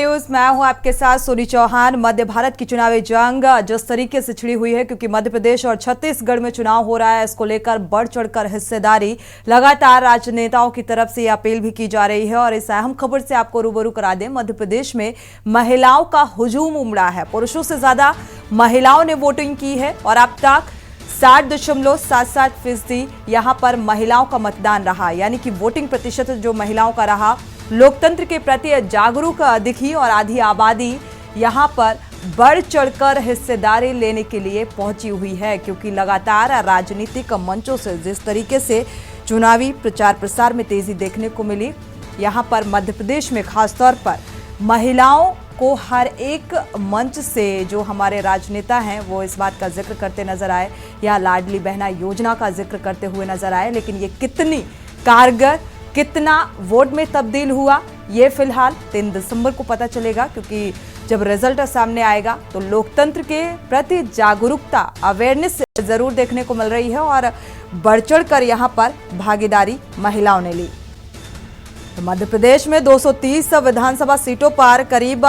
News मैं हूं आपके साथ सोनी चौहान। मध्य भारत की चुनावी जंग जिस तरीके से छिड़ी हुई है, क्योंकि मध्य प्रदेश और छत्तीसगढ़ में चुनाव हो रहा है, इसको लेकर बढ़ चढ़कर हिस्सेदारी लगातार राजनेताओं की तरफ से अपील भी की जा रही है। और इस अहम खबर से आपको रूबरू करा दें, मध्य प्रदेश में महिलाओं का हुजूम उमड़ा है। पुरुषों से ज्यादा महिलाओं ने वोटिंग की है और अब तक 60.77% यहां पर महिलाओं का मतदान रहा, यानी कि वोटिंग प्रतिशत जो महिलाओं का रहा। लोकतंत्र के प्रति जागरूक दिखी और आधी आबादी यहां पर बढ़ चढ़कर हिस्सेदारी लेने के लिए पहुंची हुई है, क्योंकि लगातार राजनीतिक मंचों से जिस तरीके से चुनावी प्रचार प्रसार में तेजी देखने को मिली, यहां पर मध्य प्रदेश में खासतौर पर महिलाओं को हर एक मंच से जो हमारे राजनेता हैं वो इस बात का जिक्र करते नजर आए या लाडली बहना योजना का जिक्र करते हुए नजर आए। लेकिन ये कितनी कारगर, कितना वोट में तब्दील हुआ, ये फिलहाल 3 दिसंबर को पता चलेगा, क्योंकि जब रिजल्ट सामने आएगा तो लोकतंत्र के प्रति जागरूकता, अवेयरनेस जरूर देखने को मिल रही है और बढ़ चढ़ कर यहां पर भागीदारी महिलाओं ने ली। तो मध्य प्रदेश में 230 विधानसभा सीटों पर करीब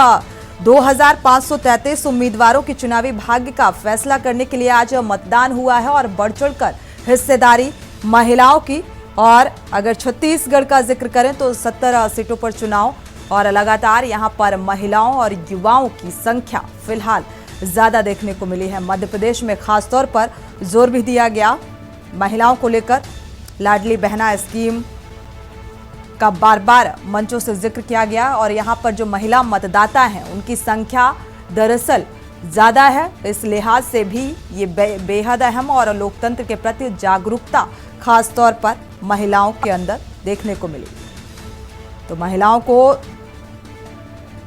2533 उम्मीदवारों की चुनावी भाग्य का फैसला करने के लिए आज मतदान हुआ है और बढ़ चढ़कर हिस्सेदारी महिलाओं की। और अगर छत्तीसगढ़ का जिक्र करें तो 70 सीटों पर चुनाव और लगातार यहां पर महिलाओं और युवाओं की संख्या फिलहाल ज्यादा देखने को मिली है। मध्य प्रदेश में खासतौर पर जोर भी दिया गया महिलाओं को लेकर। लाडली बहना स्कीम का बार बार मंचों से जिक्र किया गया और यहां पर जो महिला मतदाता हैं उनकी संख्या दरअसल ज्यादा है। इस लिहाज से भी ये बेहद अहम और लोकतंत्र के प्रति जागरूकता खासतौर पर महिलाओं के अंदर देखने को मिली। तो महिलाओं को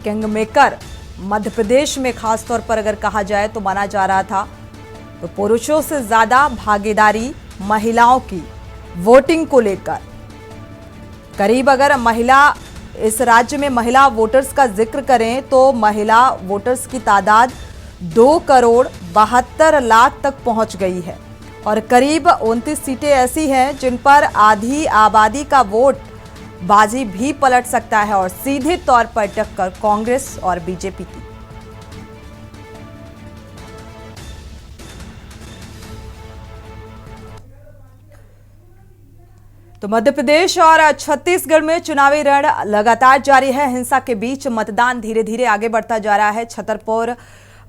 किंग मेकर मध्य प्रदेश में खासतौर पर अगर कहा जाए तो माना जा रहा था। तो पुरुषों से ज्यादा भागीदारी महिलाओं की वोटिंग को लेकर। करीब अगर महिला इस राज्य में महिला वोटर्स का जिक्र करें तो महिला वोटर्स की तादाद 2,72,00,000 तक पहुंच गई है और करीब 29 सीटें ऐसी हैं जिन पर आधी आबादी का वोट बाजी भी पलट सकता है और सीधे तौर पर टक्कर कांग्रेस और बीजेपी की। तो मध्य प्रदेश और छत्तीसगढ़ में चुनावी रण लगातार जारी है। हिंसा के बीच मतदान धीरे धीरे आगे बढ़ता जा रहा है। छतरपुर,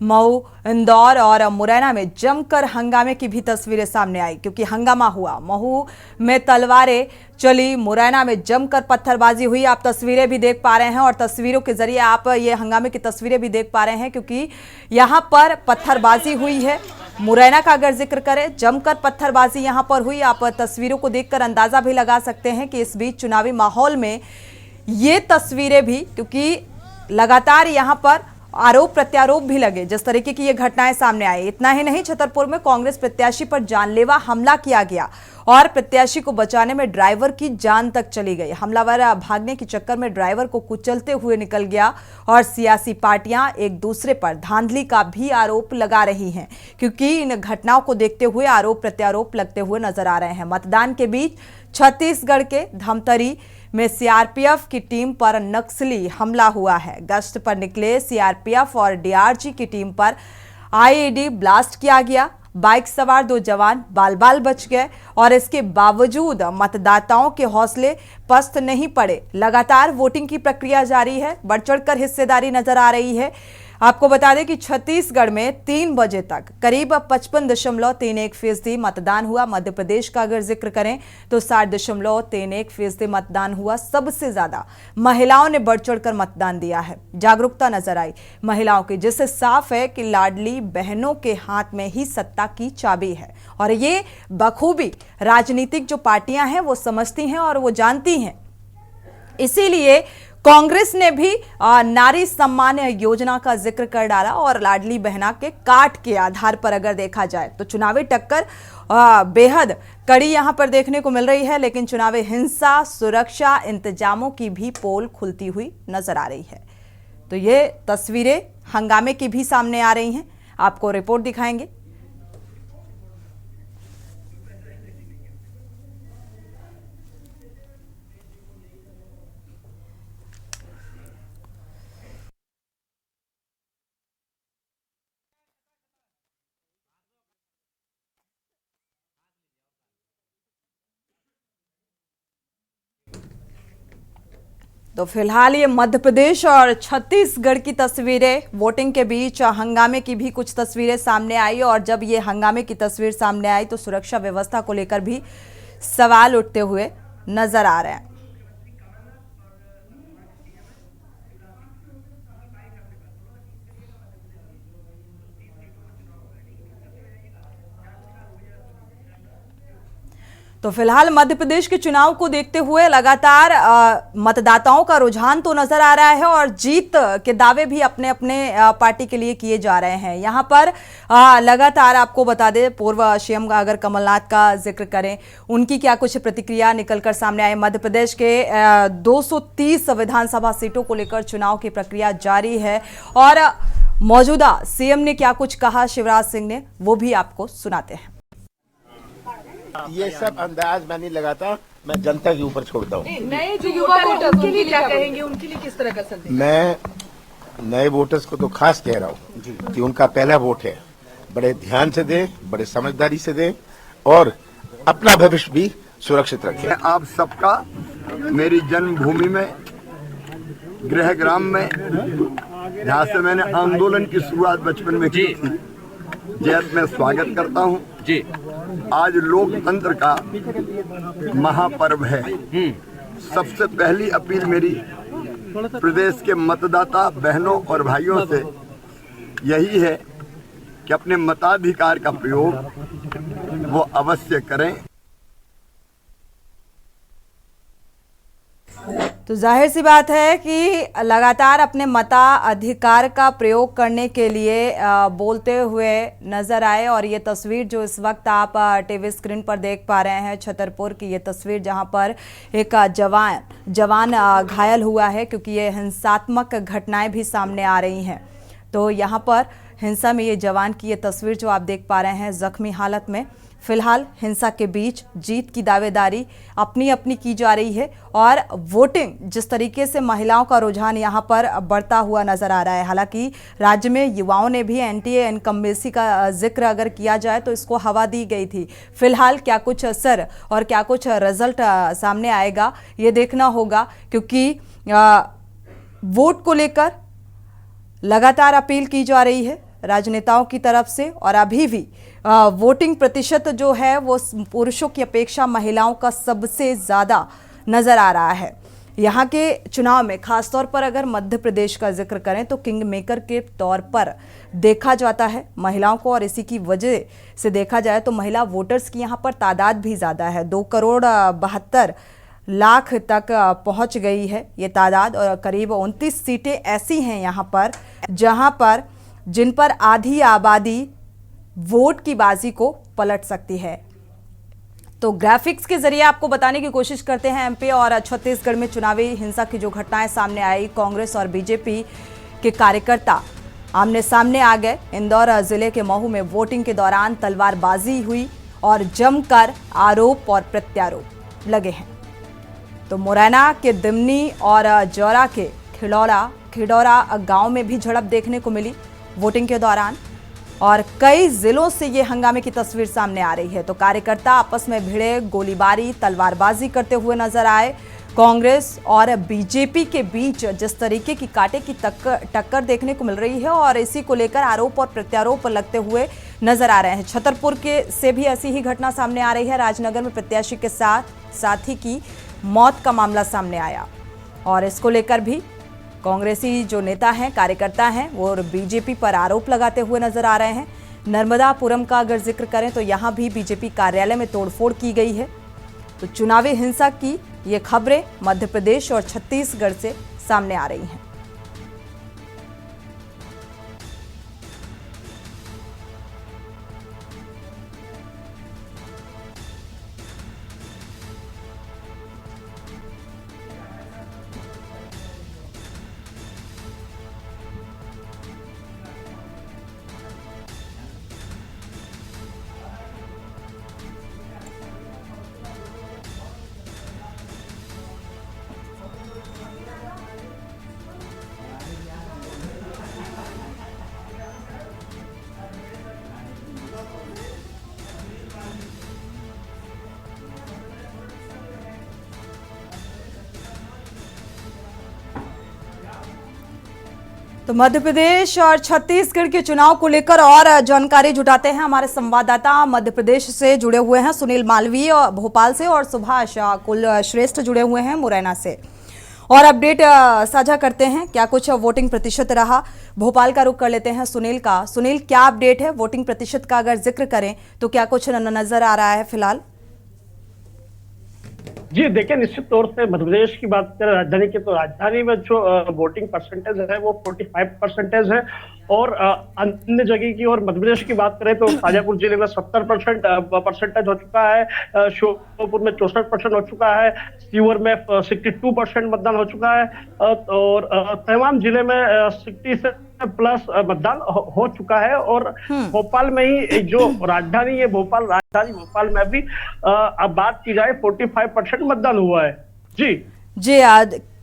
मऊ, इंदौर और मुरैना में जमकर हंगामे की भी तस्वीरें सामने आई, क्योंकि हंगामा हुआ। महू में तलवारें चली, मुरैना में जमकर पत्थरबाजी हुई। आप तस्वीरें भी देख पा रहे हैं और तस्वीरों के जरिए आप ये हंगामे की तस्वीरें भी देख पा रहे हैं, क्योंकि यहां पर पत्थरबाजी हुई है। मुरैना का अगर जिक्र करें, जमकर पत्थरबाजी यहां पर हुई। आप तस्वीरों को देखकर अंदाजा भी लगा सकते हैं कि इस बीच चुनावी माहौल में ये तस्वीरें भी, क्योंकि लगातार यहां पर आरोप प्रत्यारोप भी लगे जिस तरीके की ये घटनाएं सामने आई। इतना ही नहीं, छतरपुर में कांग्रेस प्रत्याशी पर जानलेवा हमला किया गया और प्रत्याशी को बचाने में ड्राइवर की जान तक चली गई। हमलावर भागने के चक्कर में ड्राइवर को कुचलते हुए निकल गया और सियासी पार्टियां एक दूसरे पर धांधली का भी आरोप लगा रही हैं, क्योंकि इन घटनाओं को देखते हुए आरोप प्रत्यारोप लगते हुए नजर आ रहे हैं। मतदान के बीच छत्तीसगढ़ के धमतरी में सीआरपीएफ की टीम पर नक्सली हमला हुआ है। गश्त पर निकले सीआरपीएफ और डीआरजी की टीम पर आईईडी ब्लास्ट किया गया। बाइक सवार 2 जवान बाल बाल बच गए और इसके बावजूद मतदाताओं के हौसले पस्त नहीं पड़े। लगातार वोटिंग की प्रक्रिया जारी है, बढ़ चढ़कर हिस्सेदारी नजर आ रही है। आपको बता दें कि छत्तीसगढ़ में 3 बजे तक करीब 55.31% मतदान हुआ। मध्य प्रदेश का अगर जिक्र करें तो 60.31% मतदान हुआ। सबसे ज्यादा महिलाओं ने बढ़ चढ़कर मतदान दिया है। जागरूकता नजर आई महिलाओं की, जिससे साफ है कि लाडली बहनों के हाथ में ही सत्ता की चाबी है और ये बखूबी राजनीतिक जो पार्टियां हैं वो समझती हैं और वो जानती हैं। इसीलिए कांग्रेस ने भी नारी सम्मान योजना का जिक्र कर डाला और लाडली बहना के काट के आधार पर अगर देखा जाए तो चुनावी टक्कर बेहद कड़ी यहां पर देखने को मिल रही है। लेकिन चुनावी हिंसा, सुरक्षा इंतजामों की भी पोल खुलती हुई नजर आ रही है। तो ये तस्वीरें हंगामे की भी सामने आ रही हैं, आपको रिपोर्ट दिखाएंगे। तो फिलहाल ये मध्य प्रदेश और छत्तीसगढ़ की तस्वीरें, वोटिंग के बीच हंगामे की भी कुछ तस्वीरें सामने आई और जब ये हंगामे की तस्वीर सामने आई तो सुरक्षा व्यवस्था को लेकर भी सवाल उठते हुए नजर आ रहे हैं। तो फिलहाल मध्य प्रदेश के चुनाव को देखते हुए लगातार मतदाताओं का रुझान तो नजर आ रहा है और जीत के दावे भी अपने अपने पार्टी के लिए किए जा रहे हैं। यहां पर लगातार आपको बता दें, पूर्व सीएम का अगर कमलनाथ का जिक्र करें, उनकी क्या कुछ प्रतिक्रिया निकलकर सामने आई। मध्य प्रदेश के 230 विधानसभा सीटों को लेकर चुनाव की प्रक्रिया जारी है और मौजूदा सीएम ने क्या कुछ कहा शिवराज सिंह ने, वो भी आपको सुनाते हैं। ये सब अंदाज मैं नहीं लगाता, मैं जनता के ऊपर छोड़ता हूँ। नए जो युवा वोटर्स उनके लिए क्या कहेंगे, उनके लिए किस तरह का संदेश? मैं नए वोटर्स को तो खास कह रहा हूँ कि उनका पहला वोट है, बड़े ध्यान से दें, बड़े समझदारी से दें और अपना भविष्य भी सुरक्षित रखें। आप सबका मेरी जन्मभूमि में, गृह ग्राम में, जहाँ से मैंने आंदोलन की शुरुआत बचपन में की थी, जैत में स्वागत करता हूँ जी। आज लोकतंत्र का महापर्व है। सबसे पहली अपील मेरी प्रदेश के मतदाता बहनों और भाइयों से यही है कि अपने मताधिकार का प्रयोग वो अवश्य करें। तो जाहिर सी बात है कि लगातार अपने मताधिकार का प्रयोग करने के लिए बोलते हुए नजर आए और ये तस्वीर जो इस वक्त आप टीवी स्क्रीन पर देख पा रहे हैं, छतरपुर की ये तस्वीर जहां पर एक जवान घायल हुआ है, क्योंकि ये हिंसात्मक घटनाएं भी सामने आ रही हैं। तो यहाँ पर हिंसा में ये जवान की ये तस्वीर जो आप देख पा रहे हैं जख्मी हालत में। फिलहाल हिंसा के बीच जीत की दावेदारी अपनी अपनी की जा रही है और वोटिंग जिस तरीके से महिलाओं का रुझान यहां पर बढ़ता हुआ नजर आ रहा है। हालांकि राज्य में युवाओं ने भी एनडीए इनकम्बेंसी का जिक्र अगर किया जाए तो इसको हवा दी गई थी। फिलहाल क्या कुछ असर और क्या कुछ रिजल्ट सामने आएगा ये देखना होगा, क्योंकि वोट को लेकर लगातार अपील की जा रही है राजनेताओं की तरफ से और अभी भी वोटिंग प्रतिशत जो है वो पुरुषों की अपेक्षा महिलाओं का सबसे ज़्यादा नज़र आ रहा है। यहाँ के चुनाव में खासतौर पर अगर मध्य प्रदेश का जिक्र करें तो किंग मेकर के तौर पर देखा जाता है महिलाओं को और इसी की वजह से देखा जाए तो महिला वोटर्स की यहाँ पर तादाद भी ज़्यादा है। 2,72,00,000 तक पहुँच गई है ये तादाद और करीब 29 सीटें ऐसी हैं यहाँ पर जहाँ पर जिन पर आधी आबादी वोट की बाजी को पलट सकती है। तो ग्राफिक्स के जरिए आपको बताने की कोशिश करते हैं। एमपी और छत्तीसगढ़ में चुनावी हिंसा की जो घटनाएं सामने आई, कांग्रेस और बीजेपी के कार्यकर्ता आमने सामने आ गए। इंदौर जिले के महू में वोटिंग के दौरान तलवारबाजी हुई और जमकर आरोप और प्रत्यारोप लगे हैं। तो मुरैना के दिमनी और जौरा के खिडौरा गांव में भी झड़प देखने को मिली वोटिंग के दौरान और कई जिलों से ये हंगामे की तस्वीर सामने आ रही है। तो कार्यकर्ता आपस में भिड़े, गोलीबारी, तलवारबाजी करते हुए नजर आए। कांग्रेस और बीजेपी के बीच जिस तरीके की कांटे की टक्कर देखने को मिल रही है और इसी को लेकर आरोप और प्रत्यारोप लगते हुए नजर आ रहे हैं। छतरपुर के से भी ऐसी ही घटना सामने आ रही है। राजनगर में प्रत्याशी के साथी की मौत का मामला सामने आया और इसको लेकर भी कांग्रेसी जो नेता हैं, कार्यकर्ता हैं, वो बीजेपी पर आरोप लगाते हुए नजर आ रहे हैं। नर्मदापुरम का अगर जिक्र करें तो यहां भी बीजेपी कार्यालय में तोड़फोड़ की गई है। तो चुनावी हिंसा की ये खबरें मध्य प्रदेश और छत्तीसगढ़ से सामने आ रही हैं। तो मध्य प्रदेश और छत्तीसगढ़ के चुनाव को लेकर और जानकारी जुटाते हैं हमारे संवाददाता मध्य प्रदेश से जुड़े हुए हैं सुनील मालवीय भोपाल से और सुभाष कुलश्रेष्ठ जुड़े हुए हैं मुरैना से और अपडेट साझा करते हैं क्या कुछ वोटिंग प्रतिशत रहा। भोपाल का रुख कर लेते हैं सुनील का। सुनील, क्या अपडेट है वोटिंग प्रतिशत का? अगर जिक्र करें तो क्या कुछ नजर आ रहा है फिलहाल? जी देखिए, निश्चित तौर से मध्य प्रदेश की बात करें राजधानी की, तो राजधानी में जो वोटिंग परसेंटेज है वो 45% है और अन्य जगह की और मध्य प्रदेश की बात करें तो शाजापुर जिले में 70% परसेंटेज हो चुका है, श्योपुर में 64% हो चुका है, सीवर में 62% मतदान हो चुका है और तमाम जिले में 60 से प्लस मतदान हो चुका है और भोपाल में ही जो राजधानी है राजधानी भोपाल में भी अब बात की जाए 45% मतदान हुआ है। जी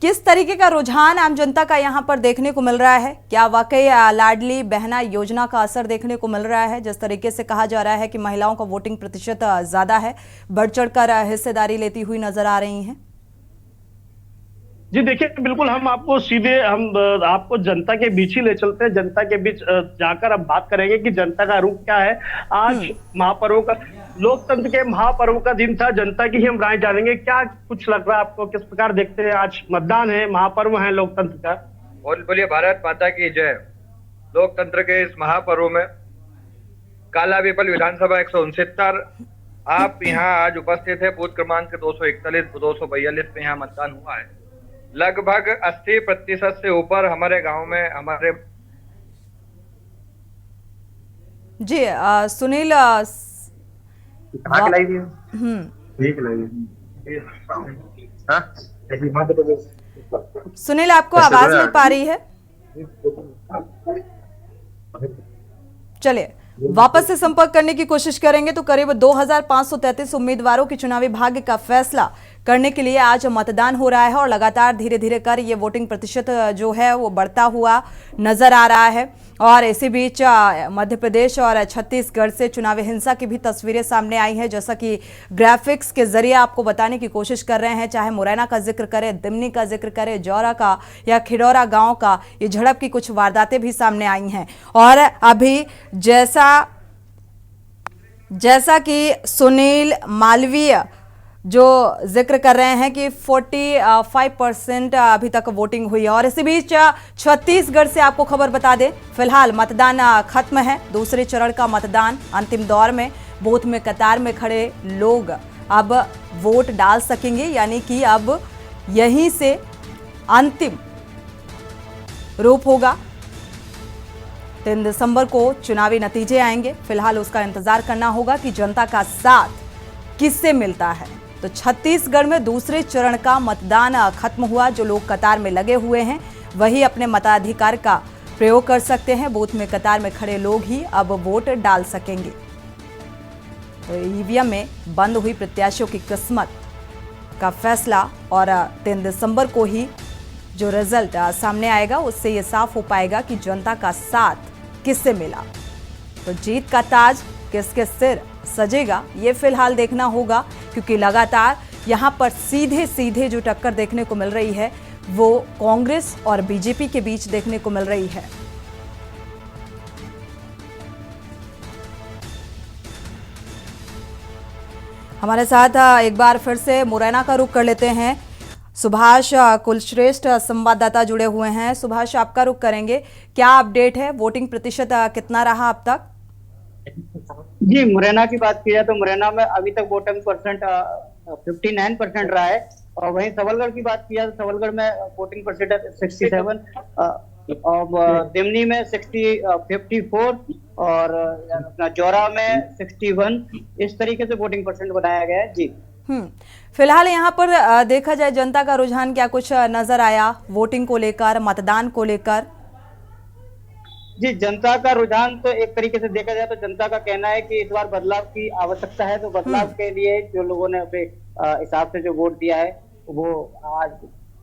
किस तरीके का रुझान आम जनता का यहाँ पर देखने को मिल रहा है? क्या वाकई लाडली बहना योजना का असर देखने को मिल रहा है? जिस तरीके से कहा जा रहा है कि महिलाओं का वोटिंग प्रतिशत ज्यादा है, बढ़ चढ़कर हिस्सेदारी लेती हुई नजर आ रही हैं। जी देखिए, बिल्कुल हम आपको जनता के बीच ही ले चलते हैं। जनता के बीच जाकर अब बात करेंगे कि जनता का रुख क्या है। आज महापर्व का, लोकतंत्र के महापर्व का दिन था, जनता की ही हम राय जानेंगे। क्या कुछ लग रहा है आपको, किस प्रकार देखते हैं? आज मतदान है, महापर्व है लोकतंत्र का। बोलिए भारत माता की जय। लोकतंत्र के इस महापर्व में कालापीपल विधानसभा 169 आप यहाँ आज उपस्थित है। बूथ क्रमांक 241 242 पे यहाँ मतदान हुआ है। लगभग 80% से ऊपर हमारे गांव में हमारे जी सुनील सुनील, आपको आवाज मिल पा रही है? चलिए वापस से संपर्क करने की कोशिश करेंगे। तो करीब 2533 उम्मीदवारों के चुनावी भाग्य का फैसला करने के लिए आज मतदान हो रहा है और लगातार धीरे धीरे कर ये वोटिंग प्रतिशत जो है वो बढ़ता हुआ नजर आ रहा है। और इसी बीच मध्य प्रदेश और छत्तीसगढ़ से चुनावी हिंसा की भी तस्वीरें सामने आई हैं, जैसा कि ग्राफिक्स के जरिए आपको बताने की कोशिश कर रहे हैं। चाहे मुरैना का जिक्र करें, दिमनी का जिक्र करें, जौरा का या खिडौरा गांव का, ये झड़प की कुछ वारदातें भी सामने आई हैं। और अभी जैसा कि सुनील मालवीय जो जिक्र कर रहे हैं कि 45% अभी तक वोटिंग हुई है। और इसी बीच छत्तीसगढ़ से आपको खबर बता दें, फिलहाल मतदान खत्म है। दूसरे चरण का मतदान अंतिम दौर में, बूथ में कतार में खड़े लोग अब वोट डाल सकेंगे, यानी कि अब यहीं से अंतिम रूप होगा। 3 दिसंबर को चुनावी नतीजे आएंगे। फिलहाल उसका इंतजार करना होगा कि जनता का साथ किससे मिलता है। तो छत्तीसगढ़ में दूसरे चरण का मतदान खत्म हुआ। जो लोग कतार में लगे हुए हैं वही अपने मताधिकार का प्रयोग कर सकते हैं। बूथ में कतार में खड़े लोग ही अब वोट डाल सकेंगे। तो ईवीएम में बंद हुई प्रत्याशियों की किस्मत का फैसला और 3 दिसंबर को ही जो रिजल्ट सामने आएगा उससे ये साफ हो पाएगा कि जनता का साथ किससे मिला। तो जीत का ताज किसके सिर सजेगा, ये फिलहाल देखना होगा, क्योंकि लगातार यहां पर सीधे सीधे जो टक्कर देखने को मिल रही है वो कांग्रेस और बीजेपी के बीच देखने को मिल रही है। हमारे साथ एक बार फिर से मुरैना का रुख कर लेते हैं। सुभाष कुलश्रेष्ठ संवाददाता जुड़े हुए हैं। सुभाष, आपका रुख करेंगे, क्या अपडेट है? वोटिंग प्रतिशत कितना रहा अब तक? जी, मुरैना की बात की जाए तो मुरैना में अभी तक वोटिंग परसेंट 59% रहा है और वहीं सबलगढ़ की बात की जाए तो सबलगढ़ में वोटिंग परसेंट 67 और दिमनी में 54 और अपना जौरा में 61। इस तरीके से वोटिंग परसेंट बनाया गया है। जी फिलहाल यहाँ पर देखा जाए जनता का रुझान क्या कुछ नजर आया वोटिंग को लेकर, मतदान को लेकर? जी, जनता का रुझान तो एक तरीके से देखा जाए तो जनता का कहना है कि इस बार बदलाव की आवश्यकता है। तो बदलाव के लिए जो लोगों ने अपने हिसाब से जो वोट दिया है वो आज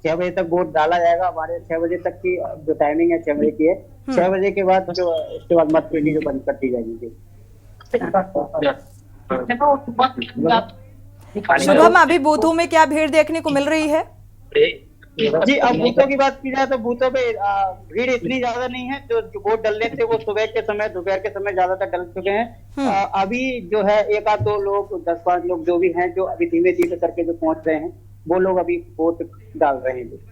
6 बजे तक वोट डाला जाएगा। हमारे 6 बजे तक की जो टाइमिंग है 6 बजे की है। 6 बजे के बाद जो इसके बाद मत पेटी जो बंद कर दी जाएगी। शुभम, अभी बूथों में क्या भीड़ देखने को मिल रही है? जी, अब बूथों की बात की जाए तो बूथों पे भीड़ इतनी ज्यादा नहीं है। जो वोट डलने थे वो सुबह के समय, दोपहर के समय ज्यादातर डल चुके हैं। अभी जो है एक आध दो लोग, 10-5 लोग जो भी हैं, जो अभी धीमे धीमे करके जो पहुंच रहे हैं, वो लोग अभी वोट डाल रहे हैं।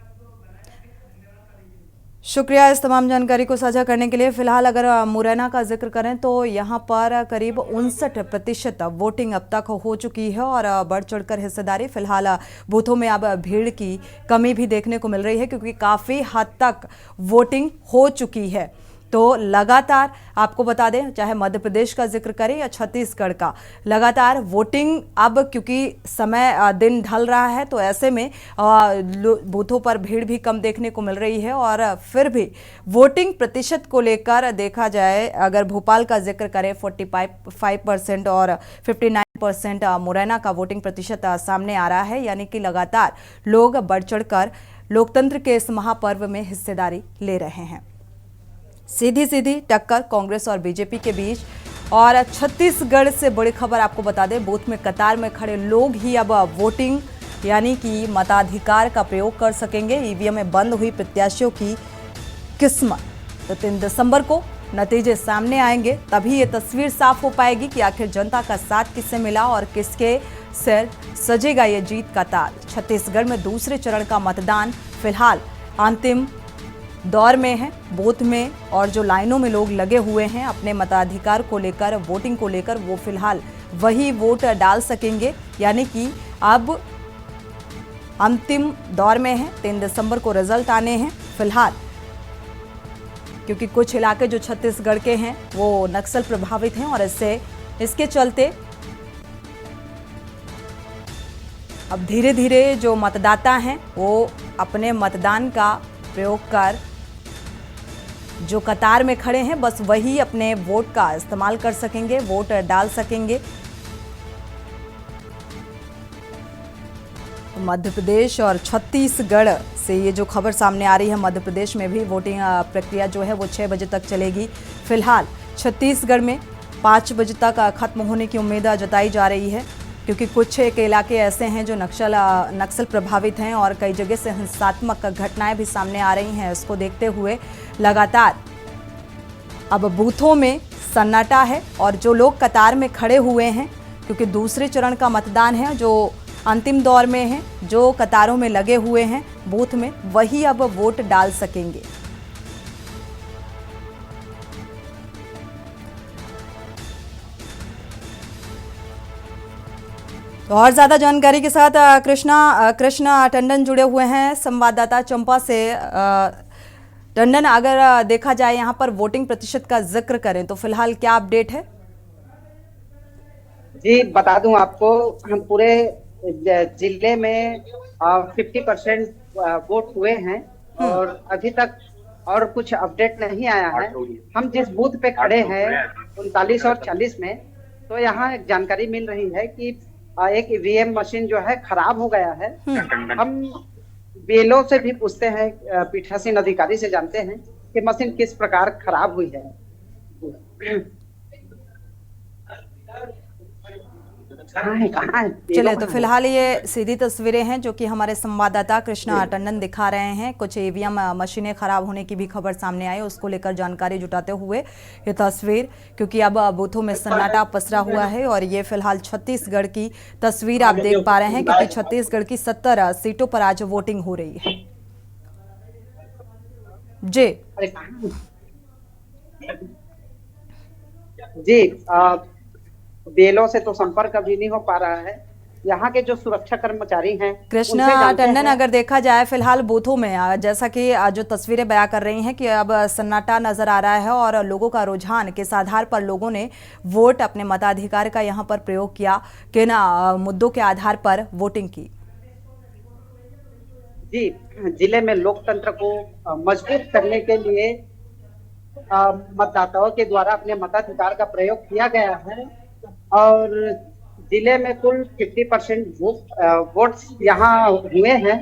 शुक्रिया इस तमाम जानकारी को साझा करने के लिए। फिलहाल अगर मुरैना का जिक्र करें तो यहाँ पर करीब 59% वोटिंग अब तक हो चुकी है और बढ़ चढ़कर हिस्सेदारी। फिलहाल बूथों में अब भीड़ की कमी भी देखने को मिल रही है क्योंकि काफ़ी हद तक वोटिंग हो चुकी है। तो लगातार आपको बता दें, चाहे मध्य प्रदेश का जिक्र करें या छत्तीसगढ़ का, लगातार वोटिंग अब क्योंकि समय दिन ढल रहा है तो ऐसे में बूथों पर भीड़ भी कम देखने को मिल रही है। और फिर भी वोटिंग प्रतिशत को लेकर देखा जाए, अगर भोपाल का जिक्र करें 45% और 59% मुरैना का वोटिंग प्रतिशत सामने आ रहा है। यानी कि लगातार लोग बढ़ चढ़कर लोकतंत्र के इस महापर्व में हिस्सेदारी ले रहे हैं। सीधी सीधी टक्कर कांग्रेस और बीजेपी के बीच। और छत्तीसगढ़ से बड़ी खबर आपको बता दें, बूथ में कतार में खड़े लोग ही अब वोटिंग यानी कि मताधिकार का प्रयोग कर सकेंगे। ईवीएम में बंद हुई प्रत्याशियों की किस्मत। तो 3 दिसंबर को नतीजे सामने आएंगे, तभी ये तस्वीर साफ हो पाएगी कि आखिर जनता का साथ किससे मिला और किसके सिर सजेगा ये जीत का ताज। छत्तीसगढ़ में दूसरे चरण का मतदान फिलहाल अंतिम दौर में है। बूथ में और जो लाइनों में लोग लगे हुए हैं अपने मताधिकार को लेकर, वोटिंग को लेकर, वो फिलहाल वही वोट डाल सकेंगे। यानी कि अब अंतिम दौर में है। 3 दिसंबर को रिजल्ट आने हैं फिलहाल, क्योंकि कुछ इलाके जो छत्तीसगढ़ के हैं वो नक्सल प्रभावित हैं और इसके चलते अब धीरे धीरे जो मतदाता हैं वो अपने मतदान का प्रयोग कर जो कतार में खड़े हैं बस वही अपने वोट का इस्तेमाल कर सकेंगे, वोट डाल सकेंगे। मध्य प्रदेश और छत्तीसगढ़ से ये जो खबर सामने आ रही है, मध्य प्रदेश में भी वोटिंग प्रक्रिया जो है वो 6 बजे तक चलेगी। फिलहाल छत्तीसगढ़ में 5 बजे तक खत्म होने की उम्मीद जताई जा रही है, क्योंकि कुछ एक इलाके ऐसे हैं जो नक्सल प्रभावित हैं और कई जगह से हिंसात्मक घटनाएं भी सामने आ रही हैं। इसको देखते हुए लगातार अब बूथों में सन्नाटा है और जो लोग कतार में खड़े हुए हैं, क्योंकि दूसरे चरण का मतदान है जो अंतिम दौर में है, जो कतारों में लगे हुए हैं बूथ में, वही अब वोट डाल सकेंगे। तो और ज्यादा जानकारी के साथ कृष्णा टंडन जुड़े हुए हैं संवाददाता चंपा से। टंडन, अगर देखा जाए यहाँ पर वोटिंग प्रतिशत का जिक्र करें तो फिलहाल क्या अपडेट है? जी, बता दूं आपको, हम पूरे जिले में 50% वोट हुए हैं और अभी तक और कुछ अपडेट नहीं आया है। हम जिस बूथ पे खड़े हैं 39 और 40 में, तो यहाँ एक जानकारी मिल रही है कि एक ईवीएम मशीन जो है खराब हो गया है। हम बीएलओ से भी पूछते हैं, पीठासीन अधिकारी से जानते हैं कि मशीन किस प्रकार खराब हुई है। कहाँ है? चलिए, तो फिलहाल ये सीधी तस्वीरें हैं जो कि हमारे संवाददाता कृष्णा टंडन दिखा रहे हैं। कुछ ईवीएम मशीनें खराब होने की भी खबर सामने आई, उसको लेकर जानकारी जुटाते हुए ये तस्वीर, क्योंकि अब बूथों में सन्नाटा पसरा हुआ है। और ये फिलहाल छत्तीसगढ़ की तस्वीर आप देख पा रहे हैं, क्योंकि छत्तीसगढ़ की 70 सीटों पर आज वोटिंग हो रही है। जी, बेलों से तो संपर्क अभी नहीं हो पा रहा है। यहाँ के जो सुरक्षा कर्मचारी हैं कृष्णा टंडन, अगर देखा जाए फिलहाल बूथों में, जैसा कि जो तस्वीरें बयां कर रही हैं कि अब सन्नाटा नजर आ रहा है और लोगों का रुझान किस आधार पर लोगों ने वोट, अपने मताधिकार का यहाँ पर प्रयोग किया, किन मुद्दों के आधार पर वोटिंग की? जी, जिले में लोकतंत्र को मजबूत करने के लिए मतदाताओं के द्वारा अपने मताधिकार का प्रयोग किया गया है और जिले में कुल 50% वोट यहाँ हुए हैं।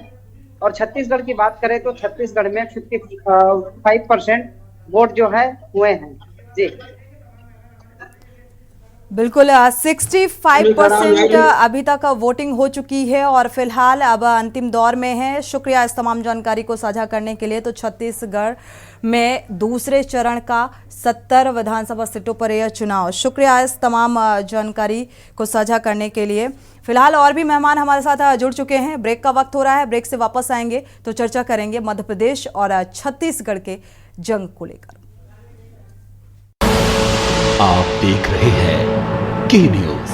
और छत्तीसगढ़ की बात करें तो छत्तीसगढ़ में 55% वोट जो है हुए हैं। जी, बिल्कुल 65% अभी तक वोटिंग हो चुकी है और फिलहाल अब अंतिम दौर में है। शुक्रिया इस तमाम जानकारी को साझा करने के लिए। तो छत्तीसगढ़ में दूसरे चरण का 70 विधानसभा सीटों पर यह चुनाव। शुक्रिया इस तमाम जानकारी को साझा करने के लिए। फिलहाल और भी मेहमान हमारे साथ जुड़ चुके हैं। ब्रेक का वक्त हो रहा है, ब्रेक से वापस आएंगे तो चर्चा करेंगे मध्य प्रदेश और छत्तीसगढ़ के जंग को लेकर। आप देख रहे हैं के न्यूज,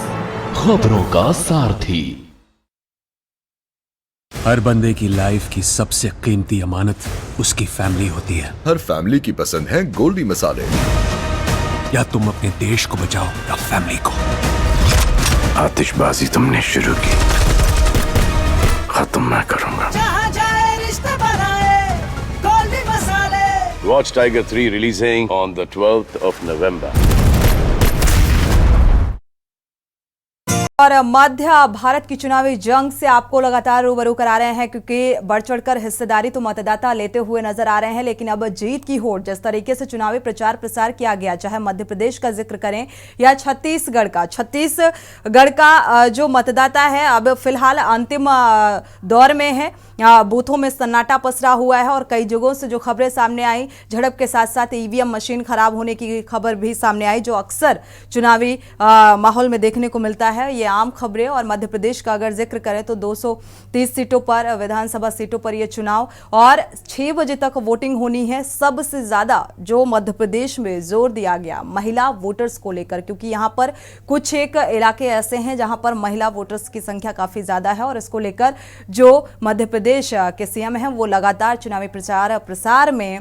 खबरों का सारथी। हर बंदे की लाइफ की सबसे कीमती अमानत उसकी फैमिली होती है। हर फैमिली की पसंद है गोल्डी मसाले। या तुम अपने देश को बचाओ या फैमिली को। आतिशबाजी तुमने शुरू की, खत्म मैं करूंगा। जहाँ जाए रिश्ते बनाए गोल्डी मसाले। Watch Tiger 3 releasing on the 12th of November. और मध्य भारत की चुनावी जंग से आपको लगातार रूबरू करा रहे हैं, क्योंकि बढ़ चढ़कर हिस्सेदारी तो मतदाता लेते हुए नजर आ रहे हैं, लेकिन अब जीत की होड़। जिस तरीके से चुनावी प्रचार प्रसार किया गया, चाहे मध्य प्रदेश का जिक्र करें या छत्तीसगढ़ का जो मतदाता है अब फिलहाल अंतिम दौर में है। बूथों में सन्नाटा पसरा हुआ है और कई जगहों से जो खबरें सामने आई, झड़प के साथ साथ ईवीएम मशीन खराब होने की खबर भी सामने आई, जो अक्सर चुनावी माहौल में देखने को मिलता है। ये आम खबरें। और मध्य प्रदेश का अगर जिक्र करें तो 230 सीटों पर, विधानसभा सीटों पर यह चुनाव और 6 बजे तक वोटिंग होनी है। सबसे ज्यादा जो मध्य प्रदेश में जोर दिया गया महिला वोटर्स को लेकर, क्योंकि यहां पर कुछ एक इलाके ऐसे हैं जहां पर महिला वोटर्स की संख्या काफी ज्यादा है और इसको लेकर जो मध्य प्रदेश के सीएम हैं वो लगातार चुनावी प्रचार प्रसार में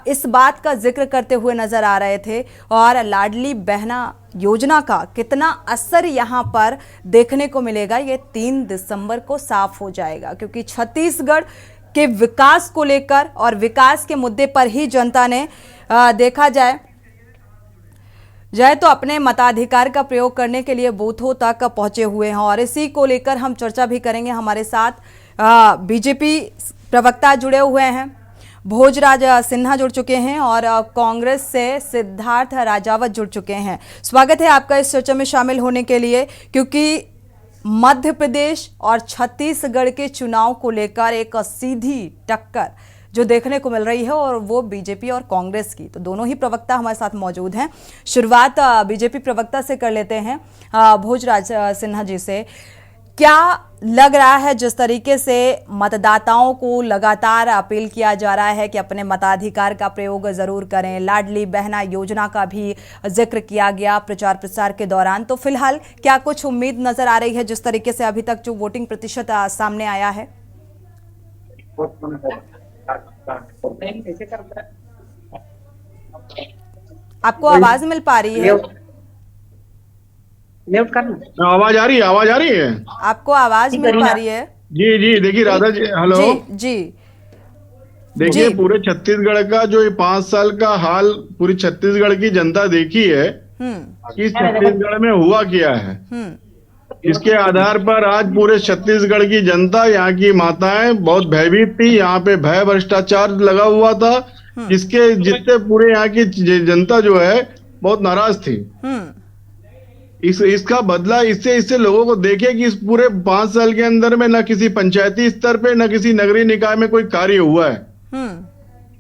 इस बात का जिक्र करते हुए नजर आ रहे थे। और लाडली बहना योजना का कितना असर यहां पर देखने को मिलेगा, ये 3 दिसंबर को साफ हो जाएगा, क्योंकि छत्तीसगढ़ के विकास को लेकर और विकास के मुद्दे पर ही जनता ने देखा जाए तो अपने मताधिकार का प्रयोग करने के लिए बूथों तक पहुंचे हुए हैं। और इसी को लेकर हम चर्चा भी करेंगे। हमारे साथ बीजेपी प्रवक्ता जुड़े हुए हैं, भोजराज सिन्हा जुड़ चुके हैं और कांग्रेस से सिद्धार्थ राजावत जुड़ चुके हैं। स्वागत है आपका इस चर्चा में शामिल होने के लिए, क्योंकि मध्य प्रदेश और छत्तीसगढ़ के चुनाव को लेकर एक सीधी टक्कर जो देखने को मिल रही है और वो बीजेपी और कांग्रेस की। तो दोनों ही प्रवक्ता हमारे साथ मौजूद हैं। शुरुआत बीजेपी प्रवक्ता से कर लेते हैं, भोजराज सिन्हा जी से। क्या लग रहा है, जिस तरीके से मतदाताओं को लगातार अपील किया जा रहा है कि अपने मताधिकार का प्रयोग जरूर करें, लाडली बहना योजना का भी जिक्र किया गया प्रचार प्रसार के दौरान, तो फिलहाल क्या कुछ उम्मीद नजर आ रही है जिस तरीके से अभी तक जो वोटिंग प्रतिशत सामने आया है? आपको आवाज मिल पा रही है? आवाज आ रही है? आपको आवाज मिल पा रही है? जी देखिए राधा जी, हेलो जी देखिए, पूरे छत्तीसगढ़ का जो ये 5 साल का हाल पूरी छत्तीसगढ़ की जनता देखी है कि छत्तीसगढ़ में हुआ क्या है। इसके आधार पर आज पूरे छत्तीसगढ़ की जनता, यहाँ की माताएं बहुत भयभीत थी। यहाँ पे भय भ्रष्टाचार लगा हुआ था, जिसके जितने पूरे यहाँ की जनता जो है बहुत नाराज थी। इसका बदला इससे लोगों को देखे कि इस पूरे 5 साल के अंदर में न किसी पंचायती स्तर पे न किसी नगरीय निकाय में कोई कार्य हुआ है,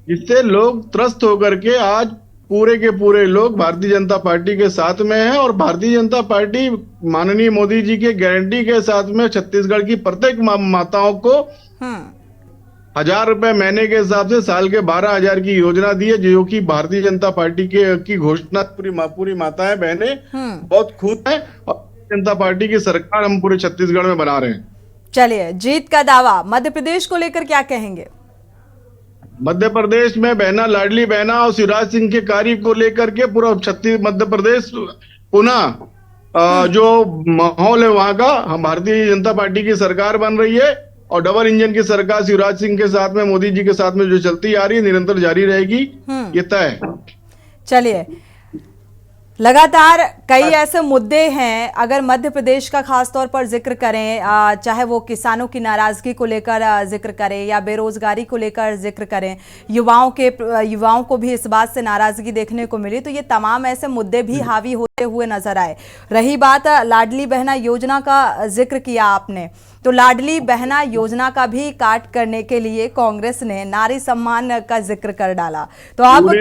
जिससे लोग त्रस्त होकर के आज पूरे के पूरे लोग भारतीय जनता पार्टी के साथ में है। और भारतीय जनता पार्टी माननीय मोदी जी के गारंटी के साथ में छत्तीसगढ़ की प्रत्येक माताओं को 1000 रुपए महीने के हिसाब से साल के 12,000 की योजना दी है, जो कि भारतीय जनता पार्टी की घोषणा पूरी माताएं बहनें बहुत खुश हैं और जनता पार्टी की सरकार हम पूरे छत्तीसगढ़ में बना रहे हैं। चलिए, जीत का दावा मध्य प्रदेश को लेकर क्या कहेंगे? मध्य प्रदेश में बहना, लाडली बहना और शिवराज सिंह के कार्य को लेकर के पूरा मध्य प्रदेश पुनः जो माहौल है वहां का, हम भारतीय जनता पार्टी की सरकार बन रही है और डबल इंजन की सरकार शिवराज सिंह के साथ में, मोदी जी के साथ में जो चलती आ रही है, निरंतर जारी रहेगी, ये तय है। चलिए, लगातार कई ऐसे मुद्दे हैं, अगर मध्य प्रदेश का खास तौर पर जिक्र करें, चाहे वो किसानों की नाराजगी को लेकर जिक्र करें या बेरोजगारी को लेकर जिक्र करें, युवाओं को भी इस बात से नाराजगी देखने को मिली, तो ये तमाम ऐसे मुद्दे भी हावी होते हुए नजर आए। रही बात लाडली बहना योजना का जिक्र किया आपने, तो लाडली बहना योजना का भी काट करने के लिए कांग्रेस ने नारी सम्मान का जिक्र कर डाला। तो अब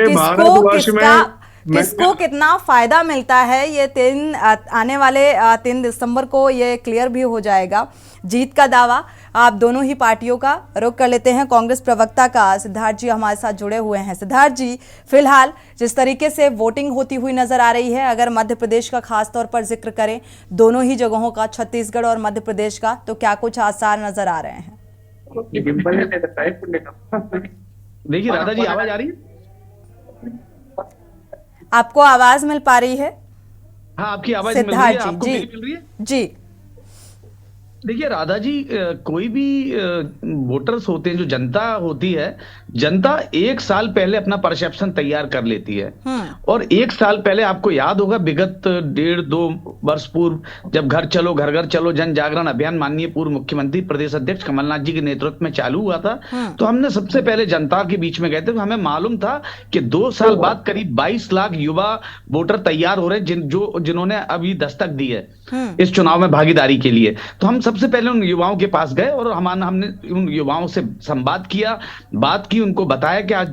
किसको कितना फायदा मिलता है, ये आने वाले 3 दिसंबर को ये क्लियर भी हो जाएगा। जीत का दावा आप दोनों ही पार्टियों का। रुख कर लेते हैं कांग्रेस प्रवक्ता का, सिद्धार्थ जी हमारे साथ जुड़े हुए हैं। सिद्धार्थ जी, फिलहाल जिस तरीके से वोटिंग होती हुई नजर आ रही है, अगर मध्य प्रदेश का खास तौर पर जिक्र करें, दोनों ही जगहों का, छत्तीसगढ़ और मध्य प्रदेश का, तो क्या कुछ आसार नजर आ रहे हैं? देखिए राधा जी, आवाज आ रही है? आपको आवाज मिल पा रही है? हाँ, आपकी आवाज मिल रही है, आपको मेरी मिल रही है? जी। देखिए राधा जी, कोई भी वोटर्स होते हैं, जो जनता होती है, जनता 1 साल पहले अपना परसेप्शन तैयार कर लेती है। और 1 साल पहले आपको याद होगा, विगत 1.5-2 वर्ष पूर्व जब घर चलो घर घर चलो जन जागरण अभियान माननीय पूर्व मुख्यमंत्री प्रदेश अध्यक्ष कमलनाथ जी के नेतृत्व में चालू हुआ था, तो हमने सबसे पहले जनता के बीच में गए थे। हमें मालूम था कि 2 साल बाद करीब 22 लाख युवा वोटर तैयार हो रहे हैं, जिन्होंने अभी दस्तक दी है इस चुनाव में भागीदारी के लिए। तो हम सबसे पहले उन युवाओं के पास गए और हमने उन युवाओं से संवाद किया, बात की, उनको बताया कि आज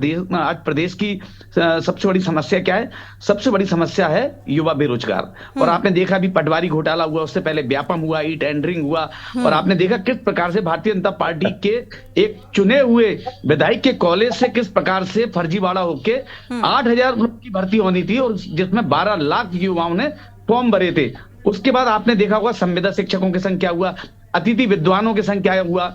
प्रदेश की सबसे बड़ी समस्या क्या है। सबसे बड़ी समस्या है युवा बेरोजगार। और आपने देखा अभी पटवारी घोटाला हुआ, उससे पहले व्यापम हुआ, ई टेंडरिंग हुआ, और आपने देखा किस प्रकार से भारतीय जनता पार्टी के एक चुने हुए विधायक के कॉलेज से किस प्रकार से फर्जीवाड़ा होके 8,000 लोग की भर्ती होनी थी और जिसमें 12 लाख युवाओं ने फॉर्म भरे थे। उसके बाद आपने देखा होगा संविदा शिक्षकों की संख्या हुआ, अतिथि विद्वानों की संख्या हुआ,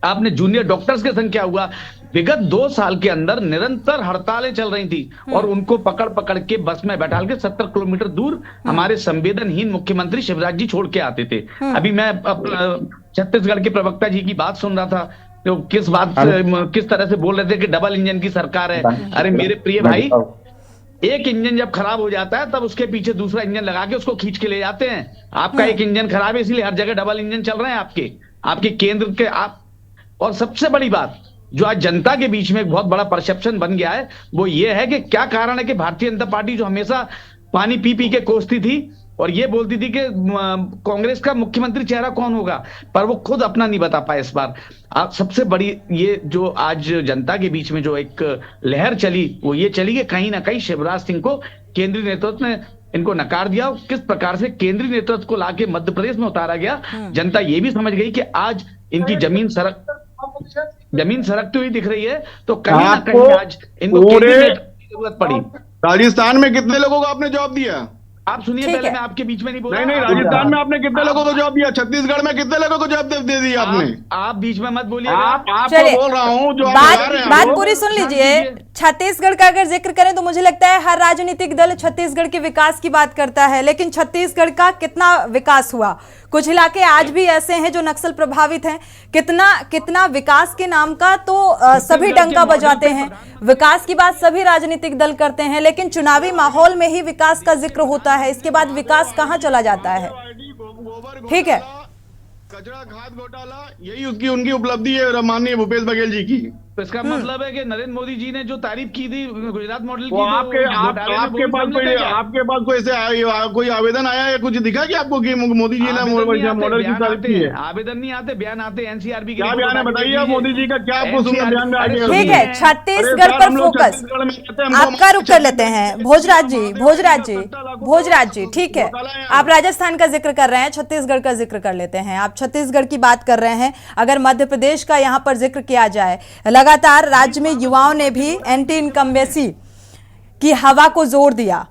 आपने जूनियर डॉक्टर्स की संख्या हुआ। विगत 2 साल के अंदर निरंतर हड़तालें चल रही थी और उनको पकड़ पकड़ के बस में बैठाल के 70 किलोमीटर दूर हमारे संवेदनहीन मुख्यमंत्री शिवराज जी छोड़ के आते थे। अभी मैं छत्तीसगढ़ के प्रवक्ता जी की बात सुन रहा था, तो किस तरह से बोल रहे थे कि डबल इंजन की सरकार है। अरे मेरे प्रिय भाई, एक इंजन जब खराब हो जाता है तब उसके पीछे दूसरा इंजन लगा के उसको खींच के ले जाते हैं। आपका एक इंजन खराब है, इसलिए हर जगह डबल इंजन चल रहे हैं आपके केंद्र के आप। और सबसे बड़ी बात जो आज जनता के बीच में एक बहुत बड़ा परसेप्शन बन गया है, वो ये है कि क्या कारण है कि भारतीय जनता पार्टी जो हमेशा पानी पी पी के कोसती थी और ये बोलती थी कि कांग्रेस का मुख्यमंत्री चेहरा कौन होगा, पर वो खुद अपना नहीं बता पाए इस बार। सबसे बड़ी ये जो आज जनता के बीच में जो एक लहर चली, वो ये चली कि कहीं ना कहीं शिवराज सिंह को केंद्रीय नेतृत्व ने इनको नकार दिया। किस प्रकार से केंद्रीय नेतृत्व को लाके मध्य प्रदेश में उतारा गया, जनता ये भी समझ गई कि आज इनकी जमीन सरकती हुई दिख रही है, तो कहीं ना कहीं आज इनको केंद्रीय नेतृत्व की जरूरत पड़ी। राजस्थान में कितने लोगों को आपने जॉब दिया? आप सुनिए, पहले मैं आपके बीच में नहीं बोला। नहीं, राजस्थान में आपने कितने लोगों को जॉब दिया? छत्तीसगढ़ में कितने लोगों को जॉब दे दी आपने? आप बीच में मत बोलिए। आपको बोल रहा हूँ, जो बात पूरी सुन लीजिए। छत्तीसगढ़ का अगर जिक्र करें तो मुझे लगता है हर राजनीतिक दल छत्तीसगढ़ के विकास की बात करता है, लेकिन छत्तीसगढ़ का कितना विकास हुआ? कुछ इलाके आज भी ऐसे हैं जो नक्सल प्रभावित हैं। कितना विकास के नाम का तो सभी डंका बजाते हैं, विकास की बात सभी राजनीतिक दल करते हैं, लेकिन चुनावी माहौल में ही विकास का जिक्र होता है, इसके बाद विकास कहां चला जाता है? ठीक है, कचरा खाद घोटाला यही उसकी उनकी उपलब्धि है माननीय भूपेश बघेल जी की। तो इसका मतलब है कि नरेंद्र मोदी जी ने जो तारीफ की थी गुजरात मॉडल की, आपके पास कोई ऐसे कोई आवेदन आया या कुछ दिखा कि आपको कि मोदी जी ने मॉडल की तारीफ की है? आवेदन नहीं आते, बयान आते एनसीआरबी के। क्या बयान है बताइए मोदी जी का, क्या आपको सुनने ध्यान में आ गया? ठीक है, छत्तीसगढ़ पर फोकस आपका रुख कर लेते हैं। भोजराज जी, ठीक है, आप राजस्थान का जिक्र कर रहे हैं, छत्तीसगढ़ का जिक्र कर लेते हैं। आप छत्तीसगढ़ की बात कर रहे हैं, अगर मध्य प्रदेश का यहाँ पर जिक्र किया जाए, लगातार राज्य में युवाओं ने भी एंटी इनकम्बेंसी की हवा को जोर दिया।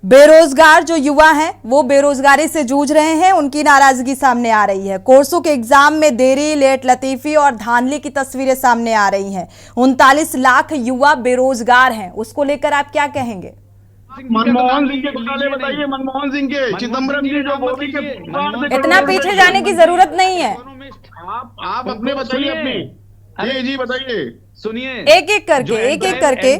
बेरोजगार जो युवा हैं वो बेरोजगारी से जूझ रहे हैं, उनकी नाराजगी सामने आ रही है। कोर्सों के एग्जाम में देरी, लेट लतीफी और धांधली की तस्वीरें सामने आ रही हैं। 39 लाख युवा बेरोजगार हैं, उसको लेकर आप क्या कहेंगे? मनमोहन सिंह के घोटाले बताइए, मनमोहन सिंह के, चिदम्बरम जी जो मोदी के। इतना पीछे जाने की जरूरत नहीं है, आप अपने बताइए, अपने जी बताइए, सुनिए एक एक करके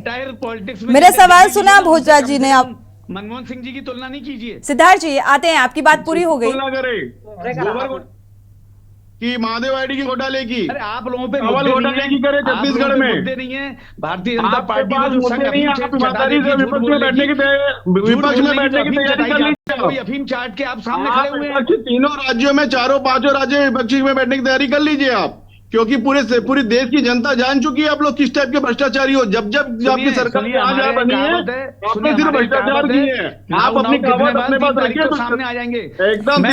मेरे सवाल सुना भोजराज जी ने। आप मनमोहन सिंह जी की तुलना नहीं कीजिए। सिद्धार्थ जी आते हैं, आपकी बात पूरी हो गई। तुलना करे कि महादेव आईडी की घोटाले की, अरे आप लोगों पे चावल घोटाले की करे छत्तीसगढ़ में मुद्दे नहीं है। भारतीय जनता पार्टी में जो मुद्दे नहीं है, आप ईमानदारी से विपक्ष में बैठने की तैयारी कर लीजिए। कोई अफीम चाट के आप सामने खड़े हुए हैं। तीनों राज्यों में, चारों पांचों राज्यों विपक्षी में बैठने की तैयारी कर लीजिए आप, क्योंकि पूरी देश की जनता जान चुकी है आप लोग किस टाइप के भ्रष्टाचारी हो। जब आपकी सरकार जहाँ बनी है आपने सिर्फ भ्रष्टाचार किए हैं। आप अपनी कहावत अपने पास रखिए तो सामने आ जाएंगे एकदम।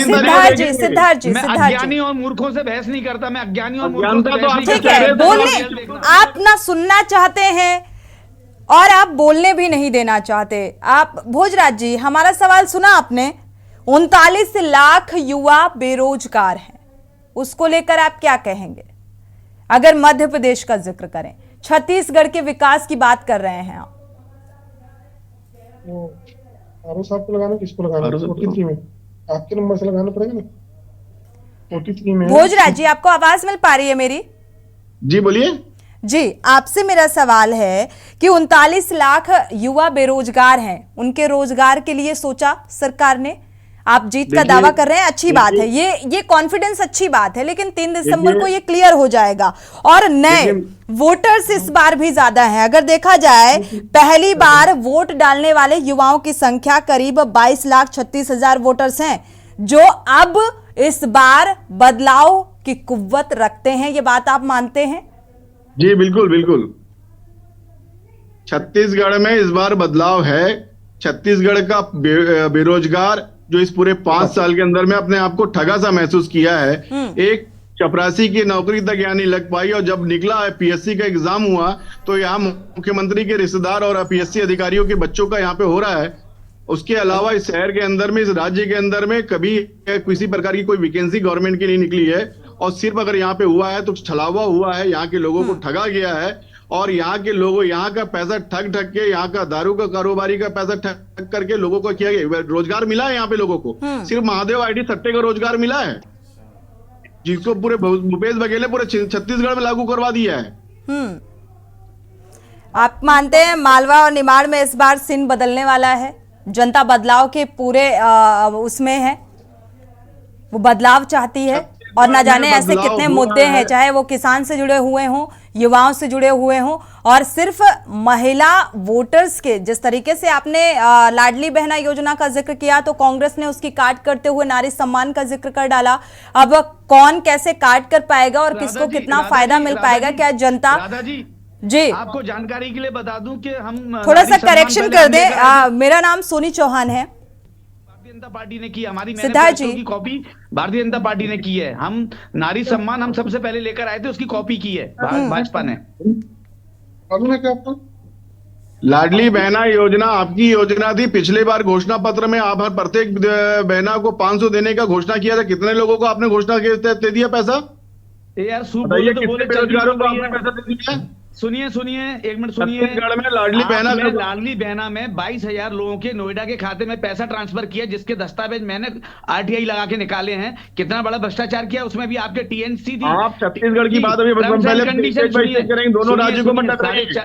सिद्धार्थ जी मैं अज्ञानी और मूर्खों से बहस नहीं करता, मैं अज्ञानी और मूर्खों से बहस नहीं ठीक करता। है, बोलने आप ना सुनना चाहते हैं और आप बोलने भी नहीं देना चाहते। आप भोजराज जी, हमारा सवाल सुना आपने। 39 लाख युवा बेरोजगार हैं, उसको लेकर आप क्या कहेंगे? अगर मध्य प्रदेश का जिक्र करें, छत्तीसगढ़ के विकास की बात कर रहे हैं आप। आरओ साहब को लगाना, किसको लगाना? 43 में आपके नंबर से लगाना पड़ेगा ना। 43 में भोजराज जी, आपको आवाज मिल पा रही है मेरी? जी बोलिए। जी, आपसे मेरा सवाल है कि 39 लाख युवा बेरोजगार हैं, उनके रोजगार के लिए सोचा सरकार ने? आप जीत का दावा कर रहे हैं, अच्छी बात है, ये कॉन्फिडेंस अच्छी बात है, लेकिन 3 दिसंबर को ये क्लियर हो जाएगा। और नए वोटर्स इस बार भी ज्यादा हैं। अगर देखा जाए, पहली बार वोट डालने वाले युवाओं की संख्या करीब 22,36,000 वोटर्स हैं, जो अब इस बार बदलाव की कुव्वत रखते हैं। ये बात आप मानते हैं? जी बिल्कुल बिल्कुल। छत्तीसगढ़ में इस बार बदलाव है। छत्तीसगढ़ का बेरोजगार जो इस पूरे 5 साल के अंदर में अपने आप को ठगा सा महसूस किया है, एक चपरासी की नौकरी तक यहाँ नहीं लग पाई, और जब निकला पीएससी का एग्जाम हुआ तो यहाँ मुख्यमंत्री के रिश्तेदार और पीएससी अधिकारियों के बच्चों का यहाँ पे हो रहा है। उसके अलावा इस शहर के अंदर में, इस राज्य के अंदर में कभी किसी प्रकार की कोई वैकेंसी गवर्नमेंट की नहीं निकली है, और सिर्फ अगर यहाँ पे हुआ है तो छलावा हुआ है, यहाँ के लोगों को ठगा गया है। और यहाँ के लोगों, यहाँ का पैसा ठग के, यहाँ का दारू का कारोबारी का पैसा ठग करके लोगों को किया गया। रोजगार मिला है यहाँ पे लोगों को, सिर्फ महादेव आईडी सट्टे का रोजगार मिला है, जिसको पूरे भूपेश बघेल ने पूरे छत्तीसगढ़ में लागू करवा दिया है। आप मानते हैं मालवा और निमाड़ में इस बार सीन बदलने वाला है? जनता बदलाव के पूरे उसमें है, वो बदलाव चाहती है, और ना जाने ऐसे कितने मुद्दे हैं, चाहे वो किसान से जुड़े हुए हों, युवाओं से जुड़े हुए हों, और सिर्फ महिला वोटर्स के, जिस तरीके से आपने लाडली बहना योजना का जिक्र किया, तो कांग्रेस ने उसकी काट करते हुए नारी सम्मान का जिक्र कर डाला। अब कौन कैसे काट कर पाएगा और किसको कितना फायदा मिल पाएगा? क्या जनता? जी, आपको जानकारी के लिए बता दूं कि हम थोड़ा सा करेक्शन कर दें, मेरा नाम सोनी चौहान है। भारतीय जनता पार्टी ने की, हमारी सिद्धार्थ जी की कॉपी भारतीय जनता पार्टी ने की है। हम नारी सम्मान हम सबसे पहले लेकर आए थे, उसकी कॉपी की है भाजपा ने। लाडली बहना योजना आपकी योजना थी। पिछले बार घोषणा पत्र में आप हर प्रत्येक बहना को 500 देने का घोषणा किया था। कितने लोगों को आपने घोषणा दे दिया पैसा? यार बेरोजगारों को आपने पैसा दे दिया? सुनिए 1 मिनट सुनिए। छत्तीसगढ़ में लाडली बहना में 22,000 लोगों के नोएडा के खाते में पैसा ट्रांसफर किया, जिसके दस्तावेज मैंने आरटीआई लगा के निकाले हैं। कितना बड़ा भ्रष्टाचार किया, उसमें भी आपके टीएनसी थी। आप छत्तीसगढ़ की बात अभी पहले दोनों राज्यों को मत बताइए।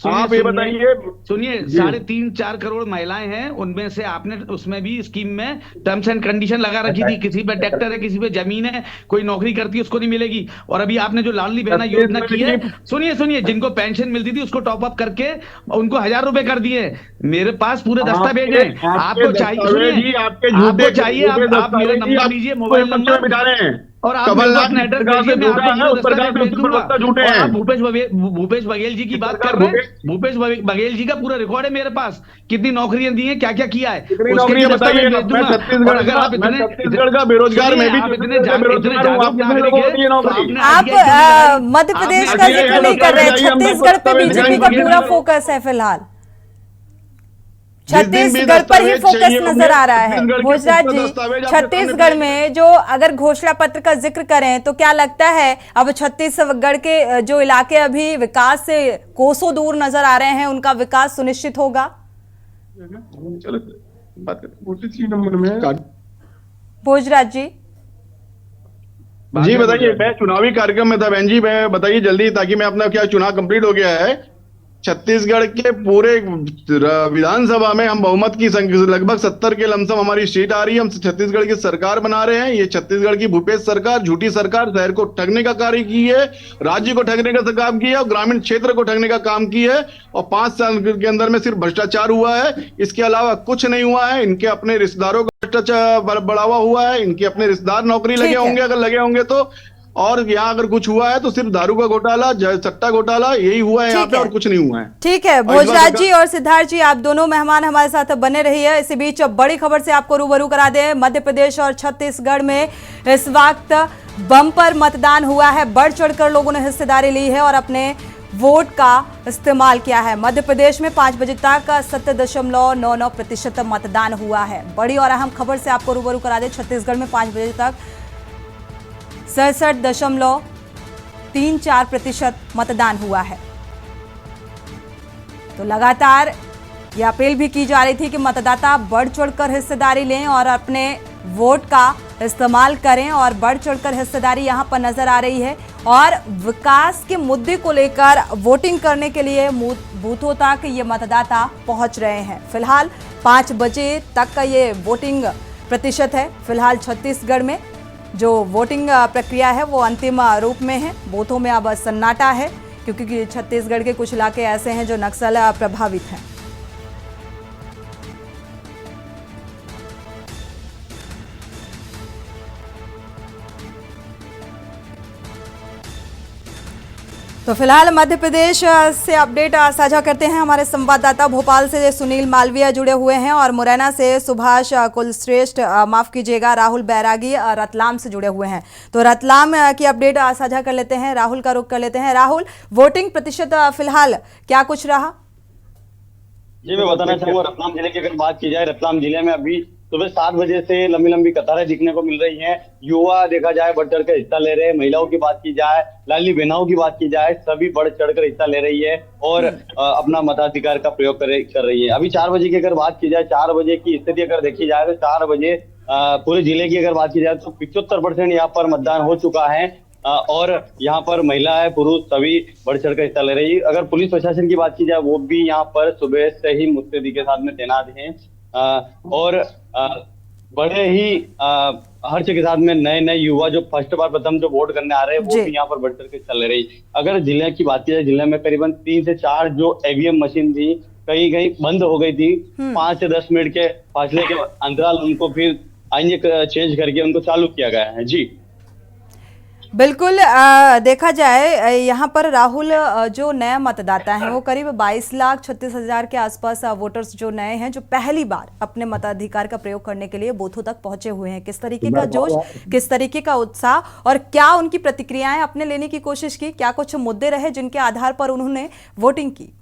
आप ये बताइए, सुनिए 3.5-4 करोड़ महिलाएं हैं, उनमें से आपने उसमें भी स्कीम में टर्म्स एंड कंडीशन लगा रखी थी, किसी पे ट्रैक्टर है, किसी पे जमीन है, कोई नौकरी करती है उसको नहीं मिलेगी। और अभी आपने जो लाडली बहना योजना की है, सुनिए जिनको पेंशन मिलती थी उसको टॉप अप करके उनको 1,000 रुपए कर दिए। मेरे पास पूरे दस्तावेज है। आपको चाहिए, आपको चाहिए, आप मेरा नंबर लीजिए, मोबाइल नंबर, और आप भूपेश बघेल जी की बात कर रहे हैं। भूपेश बघेल जी का पूरा रिकॉर्ड है मेरे पास, कितनी नौकरियां दी हैं, क्या क्या किया है, छत्तीसगढ़ का बेरोजगार में भी आप मध्य प्रदेश का जिक्र नहीं कर रहे, छत्तीसगढ़ पे बीजेपी का पूरा फोकस है फिलहाल, छत्तीसगढ़ पर ही फोकस नजर आ रहा है। भोजराज जी, छत्तीसगढ़ में जो अगर घोषणा पत्र का जिक्र करें तो क्या लगता है अब छत्तीसगढ़ के जो इलाके अभी विकास से कोसों दूर नजर आ रहे हैं, उनका विकास सुनिश्चित होगा? भोजराज जी बताइए। मैं चुनावी कार्यक्रम में था बहन जी, मैं बताइए जल्दी, ताकि मैं अपना क्या चुनाव कंप्लीट हो गया है, छत्तीसगढ़ के पूरे विधानसभा में हम बहुमत की संख्या लगभग 70 के लमसम हमारी सीट आ रही है। हम छत्तीसगढ़ की सरकार बना रहे हैं। ये छत्तीसगढ़ की भूपेश सरकार, झूठी सरकार, शहर को ठगने का कार्य की है, राज्य को ठगने का काम किया और ग्रामीण क्षेत्र को ठगने का काम की है। और 5 साल के अंदर में सिर्फ भ्रष्टाचार हुआ है, इसके अलावा कुछ नहीं हुआ है। इनके अपने रिश्तेदारों का भ्रष्टाचार बढ़ावा हुआ है, इनके अपने रिश्तेदार नौकरी लगे होंगे, अगर लगे होंगे तो। और यहाँ अगर कुछ हुआ है तो सिर्फ दारू का घोटाला, सट्टा घोटाला, यही हुआ है यहाँ पे, और कुछ नहीं हुआ है। ठीक है, भोजराज जी और सिद्धार्थ जी, आप दोनों मेहमान हमारे साथ बने रहिए। इसी बीच बड़ी खबर से आपको रूबरू करा दें। मध्य प्रदेश और छत्तीसगढ़ में इस वक्त बम्पर मतदान हुआ है। बढ़ चढ़कर लोगों ने हिस्सेदारी ली है और अपने वोट का इस्तेमाल किया है। मध्य प्रदेश में 5 बजे तक 70.99% मतदान हुआ है। बड़ी और अहम खबर से आपको रूबरू करा दें। छत्तीसगढ़ में 5 बजे तक 67.34% मतदान हुआ है। तो लगातार ये अपील भी की जा रही थी कि मतदाता बढ़ चढ़कर हिस्सेदारी लें और अपने वोट का इस्तेमाल करें, और बढ़ चढ़कर हिस्सेदारी यहां पर नजर आ रही है। और विकास के मुद्दे को लेकर वोटिंग करने के लिए बूथों तक ये मतदाता पहुंच रहे हैं। फिलहाल 5 बजे तक का ये वोटिंग प्रतिशत है। फिलहाल छत्तीसगढ़ में जो वोटिंग प्रक्रिया है वो अंतिम रूप में है। बूथों में अब सन्नाटा है, क्योंकि छत्तीसगढ़ के कुछ इलाके ऐसे हैं जो नक्सल प्रभावित हैं। तो फिलहाल मध्य प्रदेश से अपडेट साझा करते हैं हमारे संवाददाता भोपाल से सुनील मालविया जुड़े हुए हैं, और मुरैना से सुभाष कुलश्रेष्ठ, माफ कीजिएगा, राहुल बैरागी रतलाम से जुड़े हुए हैं। तो रतलाम की अपडेट साझा कर लेते हैं, राहुल का रुख कर लेते हैं। राहुल, वोटिंग प्रतिशत फिलहाल क्या कुछ रहा? जी मैं बताना चाहूंगा, रतलाम जिले की अगर बात की जाए, रतलाम जिले में अभी सुबह 7 बजे से लंबी लंबी कतारें दिखने को मिल रही हैं। युवा देखा जाए बढ़ चढ़ कर हिस्सा ले रहे हैं। महिलाओं की बात की जाए, लाडली बहनों की बात की जाए, सभी बढ़ चढ़कर हिस्सा ले रही है और अपना मताधिकार का प्रयोग कर रही है। अभी 4 बजे की अगर बात की जाए, 4 बजे की स्थिति अगर देखी जाए तो 4 बजे पूरे जिले की अगर बात की जाए तो 75% यहाँ पर मतदान हो चुका है। और यहाँ पर महिलाएं पुरुष सभी बढ़ चढ़कर हिस्सा ले रही है। अगर पुलिस प्रशासन की बात की जाए, वो भी यहाँ पर सुबह से ही मुस्तैदी के साथ में तैनात हैं और बड़े ही हर्ष के साथ में नए युवा जो फर्स्ट बार प्रथम जो वोट करने आ रहे हैं वो भी यहाँ पर बढ़ चढ़ के चल रही। अगर जिले की बात की जाए, जिले में करीबन 3 से 4 जो ईवीएम मशीन थी कहीं कहीं बंद हो गई थी। 5 से 10 मिनट के फासले के अंतराल उनको फिर आइए चेंज करके उनको चालू किया गया है। जी बिल्कुल, देखा जाए यहाँ पर राहुल, जो नए मतदाता हैं वो करीब 22,36,000 के आसपास वोटर्स जो नए हैं, जो पहली बार अपने मताधिकार का प्रयोग करने के लिए बूथों तक पहुंचे हुए हैं। किस तरीके का जोश, किस तरीके का उत्साह और क्या उनकी प्रतिक्रियाएं अपने लेने की कोशिश की? क्या कुछ मुद्दे रहे जिनके आधार पर उन्होंने वोटिंग की?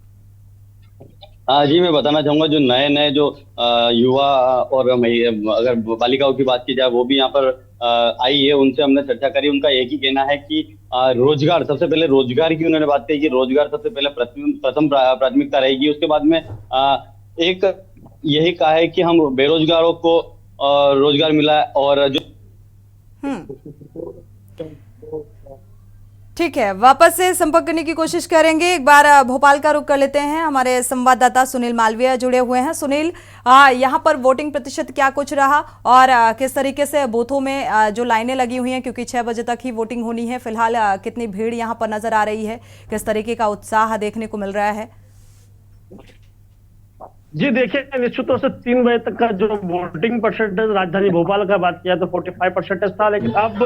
जी मैं बताना चाहूंगा, जो नए जो युवा और अगर बालिकाओं की बात की जाए वो भी यहाँ पर आई है, उनसे हमने चर्चा करी। उनका एक ही कहना है कि रोजगार, सबसे पहले रोजगार की उन्होंने बात की कि रोजगार सबसे पहले प्रथम प्राथमिकता रहेगी। उसके बाद में एक यही कहा है कि हम बेरोजगारों को रोजगार मिला और जो ठीक है, वापस से संपर्क करने की कोशिश करेंगे। एक बार भोपाल का रुख कर लेते हैं, हमारे संवाददाता सुनील मालविया जुड़े हुए हैं। सुनील, यहाँ पर वोटिंग प्रतिशत क्या कुछ रहा और किस तरीके से बूथों में जो लाइनें लगी हुई हैं, क्योंकि 6 बजे तक ही वोटिंग होनी है, फिलहाल कितनी भीड़ यहाँ पर नजर आ रही है, किस तरीके का उत्साह देखने को मिल रहा है? जी देखिए, निश्चित तौर से 3 बजे तक का जो वोटिंग परसेंटेज राजधानी भोपाल का बात किया तो 45% था, लेकिन अब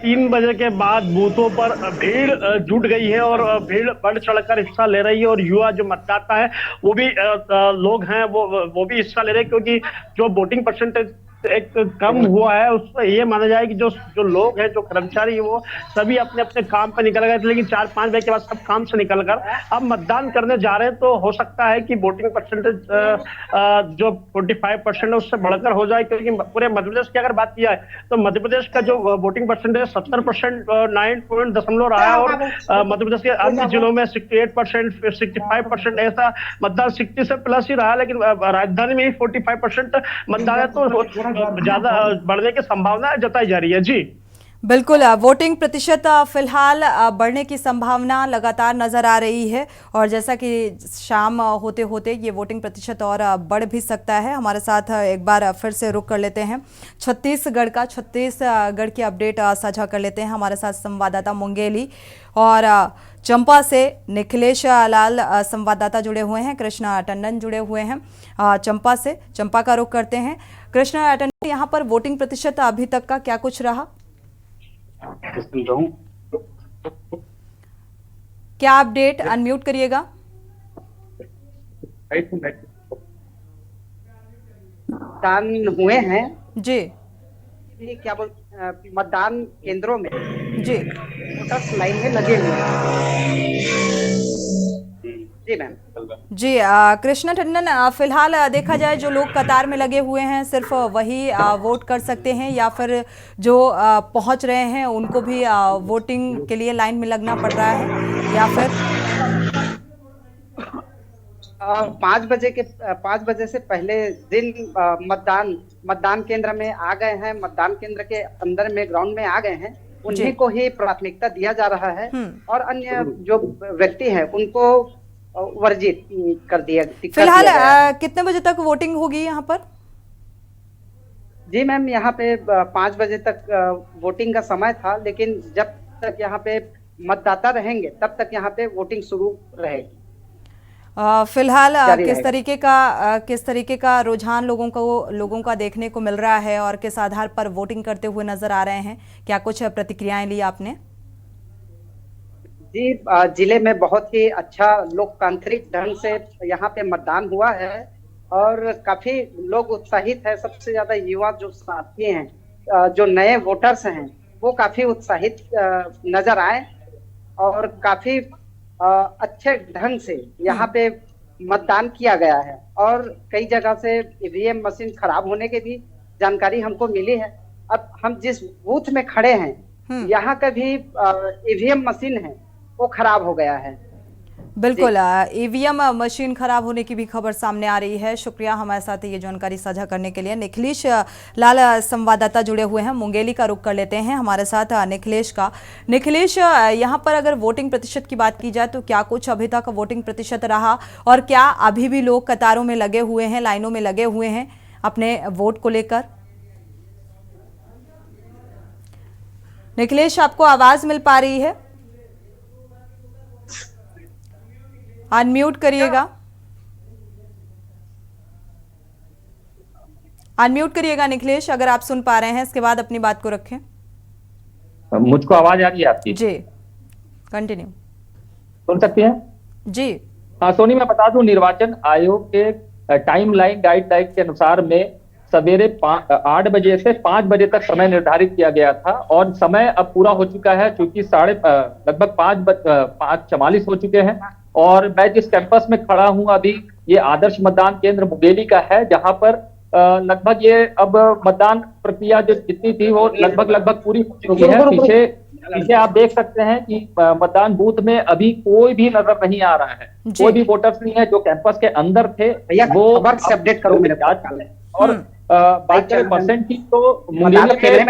3 बजे के बाद बूथों पर भीड़ जुट गई है और भीड़ बढ़ चढ़कर हिस्सा ले रही है। और युवा जो मतदाता है वो भी लोग हैं, वो भी हिस्सा ले रहे हैं, क्योंकि जो वोटिंग परसेंटेज एक कम हुआ है उससे ये माना जाए कि जो लोग हैं, जो कर्मचारी है, वो सभी अपने अपने काम पर निकल गए थे, लेकिन 4-5 बजे के बाद सब काम से निकलकर अब मतदान करने जा रहे हैं। तो हो सकता है कि वोटिंग परसेंटेज जो 45% है उससे बढ़कर हो जाए, क्योंकि पूरे मध्य प्रदेश की अगर बात की जाए तो मध्य प्रदेश का जो वोटिंग परसेंटेज 70% 9 पॉइंट दशमलव रहा है, और मध्य प्रदेश के अन्य जिलों में 68%, 65% ऐसा मतदान 60 से प्लस ही रहा, लेकिन राजधानी में ही 45% मतदान है, तो ज्यादा बढ़ने की संभावना जताई जा रही है। जी बिल्कुल, वोटिंग प्रतिशत फिलहाल बढ़ने की संभावना लगातार नजर आ रही है और जैसा कि शाम होते होते ये वोटिंग प्रतिशत और बढ़ भी सकता है। हमारे साथ एक बार फिर से रुक कर लेते हैं छत्तीसगढ़ की अपडेट साझा कर लेते हैं। हमारे साथ संवाददाता मुंगेली और चंपा से निखिलेश लाल संवाददाता जुड़े हुए हैं, कृष्णा टंडन जुड़े हुए हैं चंपा से। चंपा का रुख करते हैं। कृष्णा टंडन, यहाँ पर वोटिंग प्रतिशत अभी तक का क्या कुछ रहा? क्या अपडेट? अनम्यूट करिएगा। मतदान हुए हैं जी, ये क्या बोल मतदान केंद्रों में जी वोटर्स लाइन में लगे हुए हैं। जी मैम। जी कृष्णा टंडन, फिलहाल देखा जाए जो लोग कतार में लगे हुए हैं सिर्फ वही वोट कर सकते हैं या फिर जो पहुंच रहे हैं उनको भी वोटिंग के लिए लाइन में लगना पड़ रहा है या फिर 5 बजे से पहले दिन मतदान केंद्र में आ गए हैं, मतदान केंद्र के अंदर में ग्राउंड में आ गए हैं, उन्हीं को ही प्राथमिकता दिया जा रहा है और अन्य जो व्यक्ति हैं उनको वर्जित कर दिया। फिलहाल कितने बजे तक वोटिंग होगी यहाँ पर? जी मैम, यहाँ पे 5 बजे तक वोटिंग का समय था, लेकिन जब तक यहाँ पे मतदाता रहेंगे तब तक यहाँ पे वोटिंग शुरू रहेगी। फिलहाल किस तरीके का रुझान लोगों का देखने को मिल रहा है और किस आधार पर वोटिंग करते हुए नजर आ रहे हैं? क्या कुछ प्रतिक्रियाएं ली आपने? जी, जिले में बहुत ही अच्छा लोकतांत्रिक ढंग से यहाँ पे मतदान हुआ है और काफी लोग उत्साहित है। सबसे ज्यादा युवा जो साथी हैं, जो नए वोटर्स हैं, वो काफी उत्साहित नजर आए और काफी अच्छे ढंग से यहाँ पे मतदान किया गया है और कई जगह से ईवीएम मशीन खराब होने की भी जानकारी हमको मिली है। अब हम जिस बूथ में खड़े हैं यहाँ का भी ईवीएम मशीन है वो खराब हो गया है। बिल्कुल, ईवीएम मशीन खराब होने की भी खबर सामने आ रही है। शुक्रिया हमारे साथ ये जानकारी साझा करने के लिए। निखिलेश लाल संवाददाता जुड़े हुए हैं, मुंगेली का रुख कर लेते हैं हमारे साथ निखिलेश, यहाँ पर अगर वोटिंग प्रतिशत की बात की जाए तो क्या कुछ अभी तक वोटिंग प्रतिशत रहा और क्या अभी भी लोग कतारों में लगे हुए हैं, लाइनों में लगे हुए हैं अपने वोट को लेकर? निखिलेश, आपको आवाज मिल पा रही है? अनम्यूट करिएगा। निखिलेश, अगर आप सुन पा रहे हैं इसके बाद अपनी बात को रखें। मुझको आवाज आ रही है आपकी? जी, कंटिन्यू। सुन सकती हैं? जी हाँ सोनी, मैं बता दूं, निर्वाचन आयोग के टाइमलाइन गाइडलाइन के अनुसार में सवेरे 8 बजे से 5 बजे तक समय निर्धारित किया गया था और समय अब पूरा हो चुका है, क्योंकि लगभग 5:44 हो चुके हैं। और मैं जिस कैंपस में खड़ा हूं अभी, ये आदर्श मतदान केंद्र मुंगेली का है, जहां पर लगभग ये अब मतदान प्रक्रिया जो जितनी थी वो लगभग पूरी हो चुकी है। पीछे आप देख सकते हैं कि मतदान बूथ में अभी कोई भी नजर नहीं आ रहा है, कोई भी वोटर्स नहीं है। जो कैंपस के अंदर थे वो अपडेट करो मेरे और बात करें परसेंट की तो मुंगेली पिछले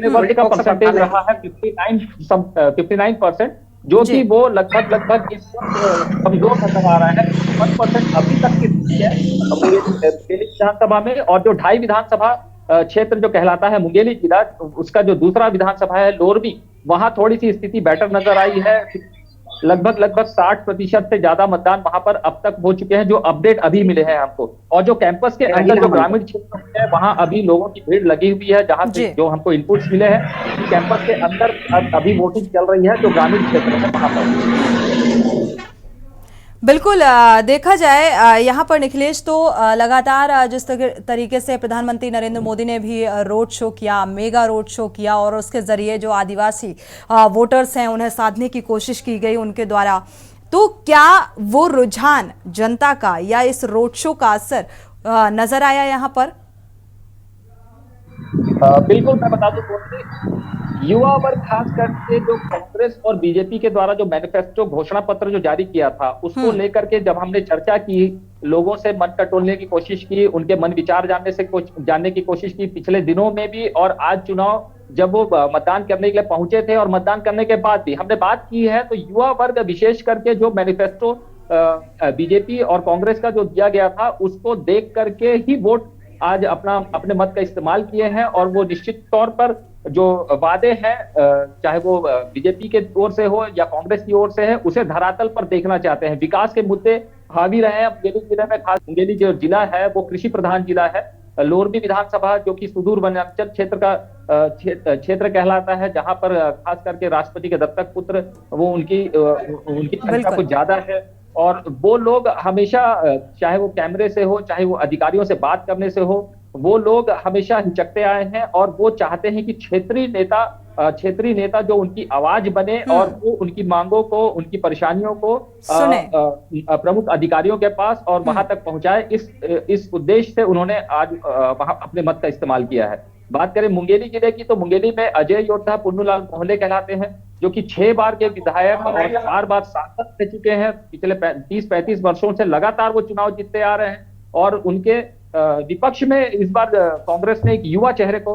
वर्ष का परसेंटेज रहा है 59%, जो कि वो लगभग इस वक्त कमजोर नजर आ रहा है। 1% अभी तक की स्थिति है मुंगेली विधानसभा में। और जो 2.5 विधानसभा क्षेत्र जो कहलाता है मुंगेली जिला, उसका जो दूसरा विधानसभा है लोरबी, वहां थोड़ी सी स्थिति बेटर नजर आई है। लगभग 60% से ज्यादा मतदान वहां पर अब तक हो चुके हैं, जो अपडेट अभी मिले हैं हमको। और जो कैंपस के अंदर जो ग्रामीण क्षेत्र है वहां अभी लोगों की भीड़ लगी हुई है, जहां से जो हमको इनपुट्स मिले हैं कैंपस के अंदर अभी वोटिंग चल रही है जो ग्रामीण क्षेत्र है वहां पर। बिल्कुल, देखा जाए यहाँ पर निखिलेश तो लगातार जिस तरीके से प्रधानमंत्री नरेंद्र मोदी ने भी रोड शो किया, मेगा रोड शो किया और उसके जरिए जो आदिवासी वोटर्स हैं उन्हें साधने की कोशिश की गई उनके द्वारा, तो क्या वो रुझान जनता का या इस रोड शो का असर नजर आया यहाँ पर? बिल्कुल, मैं बता दूं युवा वर्ग खास करके जो कांग्रेस और बीजेपी के द्वारा जो मैनिफेस्टो घोषणा पत्र जो जारी किया था उसको लेकर के जब हमने चर्चा की, लोगों से मन टटोलने की कोशिश की, उनके मन विचार जानने की कोशिश की पिछले दिनों में भी, और आज चुनाव जब वो मतदान करने के लिए पहुंचे थे और मतदान करने के बाद भी हमने बात की है, तो युवा वर्ग विशेष करके जो मैनिफेस्टो बीजेपी और कांग्रेस का जो दिया गया था उसको देख करके ही वोट आज अपने मत का इस्तेमाल किए हैं। और वो निश्चित तौर पर जो वादे हैं, चाहे वो बीजेपी के ओर से हो या कांग्रेस की ओर से है, उसे धरातल पर देखना चाहते हैं। विकास के मुद्दे हावी रहे हैं मुंगेली जिले में। खास मुंगेली जो जिला है वो कृषि प्रधान जिला है। लोरबी विधानसभा जो कि सुदूर वनांचल क्षेत्र का क्षेत्र कहलाता है, जहां पर खास करके राष्ट्रपति के दत्तक पुत्र वो उनकी संख्या कुछ ज्यादा है। और वो लोग हमेशा, चाहे वो कैमरे से हो, चाहे वो अधिकारियों से बात करने से हो, वो लोग हमेशा हिचकते आए हैं और वो चाहते हैं कि क्षेत्रीय नेता जो उनकी आवाज बने और वो उनकी मांगों को, उनकी परेशानियों को प्रमुख अधिकारियों के पास और वहां तक पहुंचाए। इस उद्देश्य से उन्होंने आज वहां अपने मत का इस्तेमाल किया है। बात करें मुंगेली जिले की, तो मुंगेली में अजय योद्धा पुन्नूलाल मोहल्ले कहलाते हैं, जो कि 6 बार के विधायक और 4 बार सांसद रह चुके हैं। पिछले 30-35 वर्षों से लगातार वो चुनाव जीतते आ रहे हैं। और उनके विपक्ष में इस बार कांग्रेस ने एक युवा चेहरे को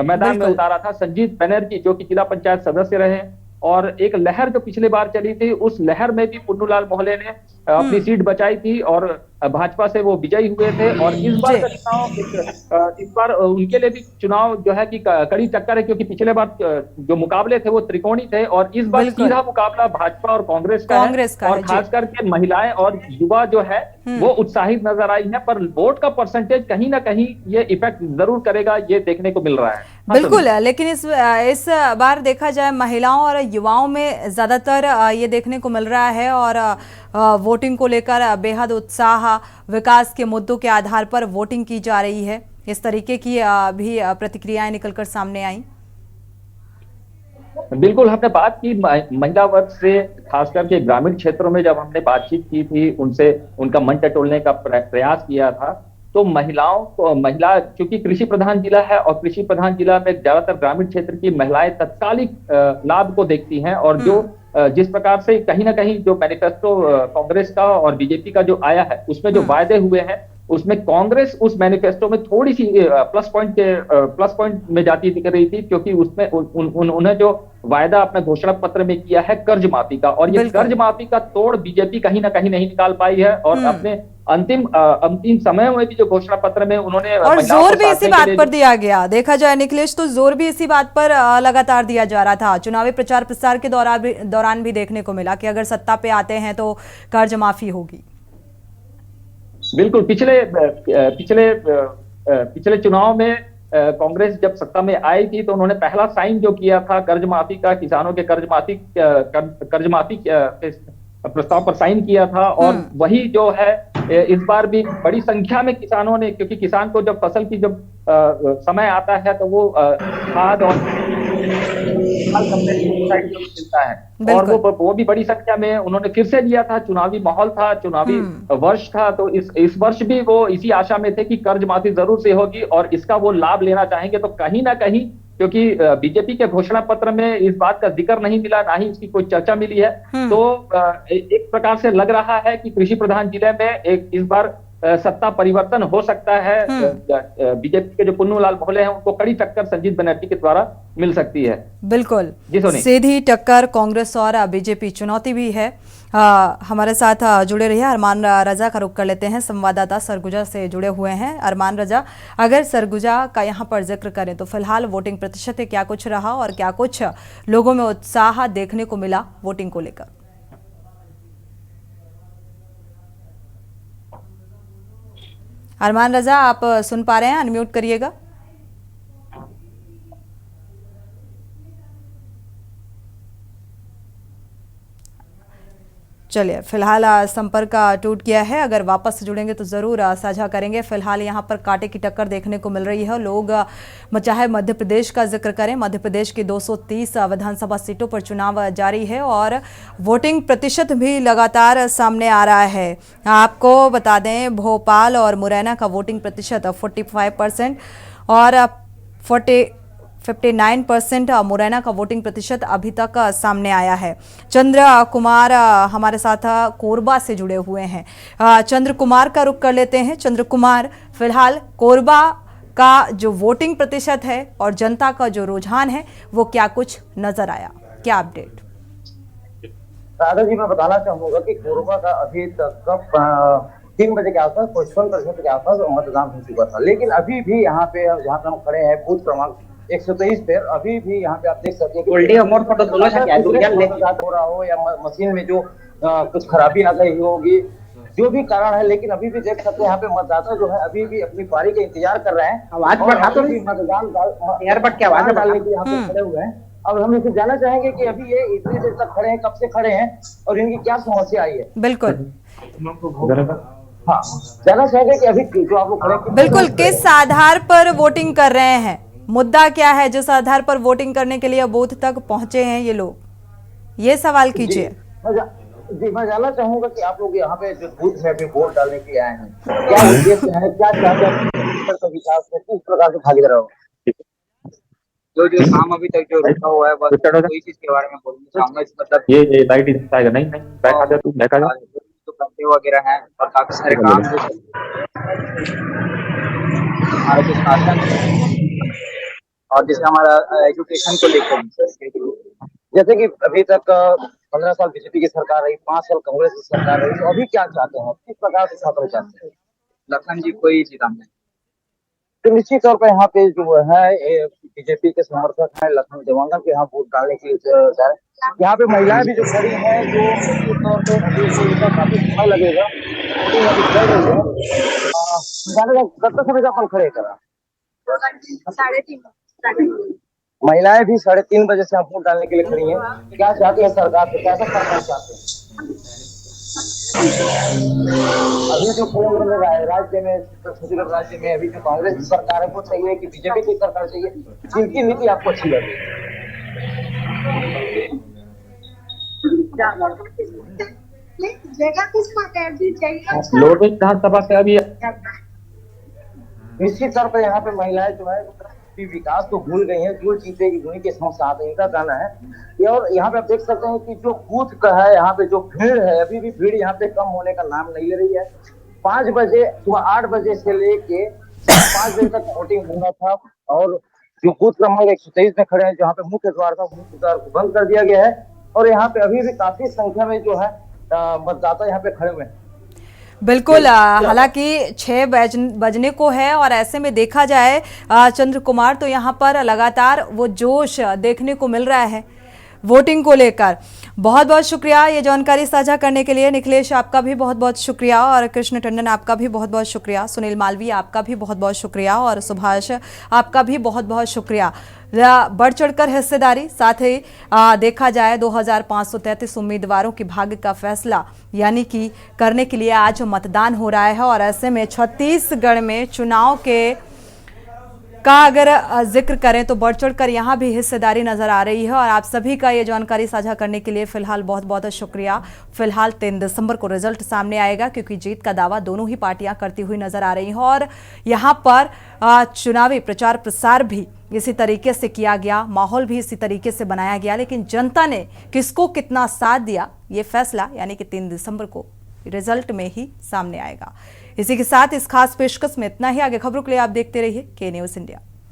मैदान में उतारा था, संजीत बनर्जी, जो कि जिला पंचायत सदस्य रहे हैं। और एक लहर जो पिछले बार चली थी, उस लहर में भी पुन्नूलाल मोहल्ले ने अपनी सीट बचाई थी और भाजपा से वो विजयी हुए थे। और इस बार का चुनाव, इस बार उनके लिए भी चुनाव जो है कि कड़ी टक्कर है, क्योंकि पिछले बार जो मुकाबले थे वो त्रिकोणी थे और इस बार सीधा मुकाबला भाजपा और कांग्रेस का है। और खास करके महिलाएं और युवा जो है वो उत्साहित नजर आई है, पर वोट का परसेंटेज कहीं ना कहीं ये इफेक्ट जरूर करेगा, ये देखने को मिल रहा है। बिल्कुल, लेकिन इस बार देखा जाए महिलाओं और युवाओं में ज्यादातर ये देखने को मिल रहा है और वोटिंग को लेकर बेहद उत्साह, विकास के मुद्दों के आधार पर वोटिंग की जा रही है। इस तरीके की भी प्रतिक्रियाएं निकलकर सामने आई। बिल्कुल, हमने बात की महिला वर्ग से, खास करके ग्रामीण क्षेत्रों में जब हमने बातचीत की थी, उनसे उनका मन टटोलने का प्रयास किया था, तो महिला चूंकि कृषि प्रधान जिला है और कृषि प्रधान जिला में ज्यादातर ग्रामीण क्षेत्र की महिलाएं तत्कालिक लाभ को देखती हैं। और जो जिस प्रकार से कहीं ना कहीं जो मैनिफेस्टो कांग्रेस का और बीजेपी का जो आया है, उसमें जो वायदे हुए हैं, उसमें कांग्रेस उस मैनिफेस्टो में थोड़ी सी प्लस पॉइंट में जाती दिख रही थी, क्योंकि उसमें उन्हें जो वायदा अपने घोषणा पत्र में किया है कर्ज माफी का, और ये कर्ज माफी का तोड़ बीजेपी कहीं ना कहीं नहीं निकाल पाई है। और अपने अंतिम समय में भी जो घोषणा पत्र में उन्होंने, और जोर भी इसी बात पर दिया गया, देखा जाए निखिलेश, तो जोर भी इसी बात पर लगातार दिया जा रहा था। चुनावी प्रचार प्रसार के दौरान भी देखने को मिला कि अगर सत्ता पे आते हैं तो कर्ज माफी होगी। बिल्कुल, पिछले चुनाव में कांग्रेस जब सत्ता में आई थी तो उन्होंने पहला साइन जो किया था कर्ज माफी का, किसानों के कर्ज माफी प्रस्ताव पर साइन किया था। और वही जो है इस बार भी बड़ी संख्या में किसानों ने, क्योंकि किसान को जब फसल की जब समय आता है तो वो खाद और मिलता है, और वो भी बड़ी संख्या में उन्होंने फिर से दिया था। चुनावी माहौल था, चुनावी वर्ष था, तो इस वर्ष भी वो इसी आशा में थे कि कर्ज माफी जरूर से होगी और इसका वो लाभ लेना चाहेंगे। तो कहीं ना कहीं, क्योंकि बीजेपी के घोषणा पत्र में इस बात का जिक्र नहीं मिला, ना ही इसकी कोई चर्चा मिली है, तो एक प्रकार से लग रहा है कि कृषि प्रधान जिले में इस बार सत्ता परिवर्तन हो सकता है। बीजेपी के जो पुन्नूलाल मोहल्ले हैं उनको कड़ी टक्कर संजीत बनर्जी के द्वारा मिल सकती है। बिल्कुल, सीधी टक्कर कांग्रेस और बीजेपी, चुनौती भी है। हमारे साथ जुड़े रहिए, अरमान रजा का रुख कर लेते हैं, संवाददाता सरगुजा से जुड़े हुए हैं। अरमान रजा, अगर सरगुजा का यहाँ पर जिक्र करें तो फिलहाल वोटिंग प्रतिशत क्या कुछ रहा और क्या कुछ लोगों में उत्साह देखने को मिला वोटिंग को लेकर? अरमान रजा, आप सुन पा रहे हैं? अनम्यूट करिएगा। चलिए, फिलहाल संपर्क टूट गया है, अगर वापस जुड़ेंगे तो जरूर साझा करेंगे। फिलहाल यहाँ पर कांटे की टक्कर देखने को मिल रही है। लोग, चाहे मध्य प्रदेश का जिक्र करें, मध्य प्रदेश की 230 विधानसभा सीटों पर चुनाव जारी है और वोटिंग प्रतिशत भी लगातार सामने आ रहा है। आपको बता दें, भोपाल और मुरैना का वोटिंग प्रतिशत 45% और 59% मुरैना का वोटिंग प्रतिशत अभी तक सामने आया है। चंद्र कुमार हमारे साथ कोरबा से जुड़े हुए हैं। चंद्र कुमार का रुख कर लेते हैं। चंद्र कुमार, फिलहाल कोरबा का जो वोटिंग प्रतिशत है और जनता का जो रुझान है वो क्या कुछ नजर आया, क्या अपडेट? राधा जी, मैं बताना चाहूंगा कि कोरबा का अभी तक का 3 बजे के आसपास 55% के आसपास मतदान हो चुका था, लेकिन अभी भी यहाँ पे जहाँ पे हम खड़े हैं बूथ क्रमांक 123 पे अभी भी यहाँ पे आप देख सकते हैं हो रहा हो या मशीन में जो कुछ खराबी आ गई होगी, जो भी कारण है, लेकिन अभी भी देख सकते हैं यहाँ पे मतदाता जो है अभी भी अपनी बारी का इंतजार कर रहे हैं। आवाज बढ़ा तो मतदान डालने के यहाँ पे खड़े हुए हैं। अब हम इसे जानना चाहेंगे कि अभी ये इतनी देर तक खड़े हैं, कब से खड़े हैं और इनकी क्या समस्या आई है। बिल्कुल, हाँ, जानना चाहेंगे कि अभी जो आप लोग खड़े हैं बिल्कुल किस आधार पर वोटिंग कर रहे हैं, मुद्दा क्या है जिस आधार पर वोटिंग करने के लिए बूथ तक पहुंचे हैं ये लोग, ये सवाल कीजिए। जी, मैं जानना चाहूंगा कि आप लोग यहाँ पे जो बूथ है अभी वोट डालने के लिए आए हैं, क्या उद्देश्य है, क्या चाहते हैं विकास में, किस प्रकार से भागीदार हो? जो काम अभी तक जो रुका हुआ है बस कोई चीज के बारे में बोलना चाहूंगा। मतलब ये लाइट आएगा नहीं बैठा जा तू बैठा जा जो करते वगैरह हैं और काफी सारे काम जो हमारा जो शासन और जैसे हमारा एजुकेशन को लेकर, जैसे कि अभी तक 15 साल बीजेपी की सरकार रही, 5 साल कांग्रेस की सरकार रही, तो अभी क्या चाहते हैं, किस प्रकार से छात्र चाहते हैं? लखन जी कोई चीज नहीं तो निश्चित तौर पर यहाँ पे जो है बीजेपी के समर्थक हैं, लखनऊ देवांगन के यहाँ वोट डालने के लिए जा रहे हैं। यहाँ पे महिलाएं भी जो खड़ी हैं, जो निश्चित तौर पर अभी काफी समय लगेगा, अभी चल रही है। कब तक समय अपन खड़े करा? 3:30। महिलाएं भी 3:30 बजे से वोट डालने के लिए खड़ी हैं। क्या चाहती है सरकार से, कैसा सरकार चाहते हैं? अभी जो राज्य में छत्तीसगढ़ राज्य में अभी जो कांग्रेस की सरकार है वो चाहिए कि बीजेपी की सरकार चाहिए, जिनकी नीति आपको अच्छी लगी? लोड विधानसभा से अभी निश्चित तौर पर यहाँ पे महिलाएं जो है विकास को भूल गई हैं, जो जीतेगी उन्हीं के साथ इनका कहना है। और यहाँ पे आप देख सकते हैं कि जो बूथ का है यहाँ पे जो भीड़ है, अभी भी भीड़ यहाँ पे कम होने का नाम नहीं ले रही है। 5 बजे सुबह 8 बजे से लेके 5 बजे तक वोटिंग होना था और जो बूथ क्रमांक 123 में खड़े हैं, जहाँ पे मुख्य द्वार था, मुख्य द्वार को बंद कर दिया गया है और यहाँ पे अभी भी काफी संख्या में जो है मतदाता यहाँ पे खड़े हुए हैं। बिल्कुल, हालांकि 6 बजने को है और ऐसे में देखा जाए चंद्र कुमार तो यहाँ पर लगातार वो जोश देखने को मिल रहा है वोटिंग को लेकर। बहुत बहुत शुक्रिया ये जानकारी साझा करने के लिए। निखिलेश आपका भी बहुत बहुत शुक्रिया और कृष्ण टंडन आपका भी बहुत बहुत शुक्रिया। सुनील मालवीय आपका भी बहुत बहुत शुक्रिया और सुभाष आपका भी बहुत बहुत शुक्रिया। बढ़ चढ़कर हिस्सेदारी, साथ ही देखा जाए 2533 उम्मीदवारों की भाग्य का फैसला यानी कि करने के लिए आज मतदान हो रहा है और ऐसे में छत्तीसगढ़ में चुनाव का अगर जिक्र करें तो बढ़ चढ़कर यहाँ भी हिस्सेदारी नजर आ रही है और आप सभी का ये जानकारी साझा करने के लिए फिलहाल बहुत बहुत शुक्रिया। फिलहाल 3 दिसंबर को रिजल्ट सामने आएगा क्योंकि जीत का दावा दोनों ही पार्टियां करती हुई नजर आ रही हैं और यहाँ पर चुनावी प्रचार प्रसार भी इसी तरीके से किया गया, माहौल भी इसी तरीके से बनाया गया, लेकिन जनता ने किसको कितना साथ दिया ये फैसला यानी कि 3 दिसंबर को रिजल्ट में ही सामने आएगा। इसी के साथ इस खास पेशकश में इतना ही। आगे खबरों के लिए आप देखते रहिए के न्यूज़ इंडिया।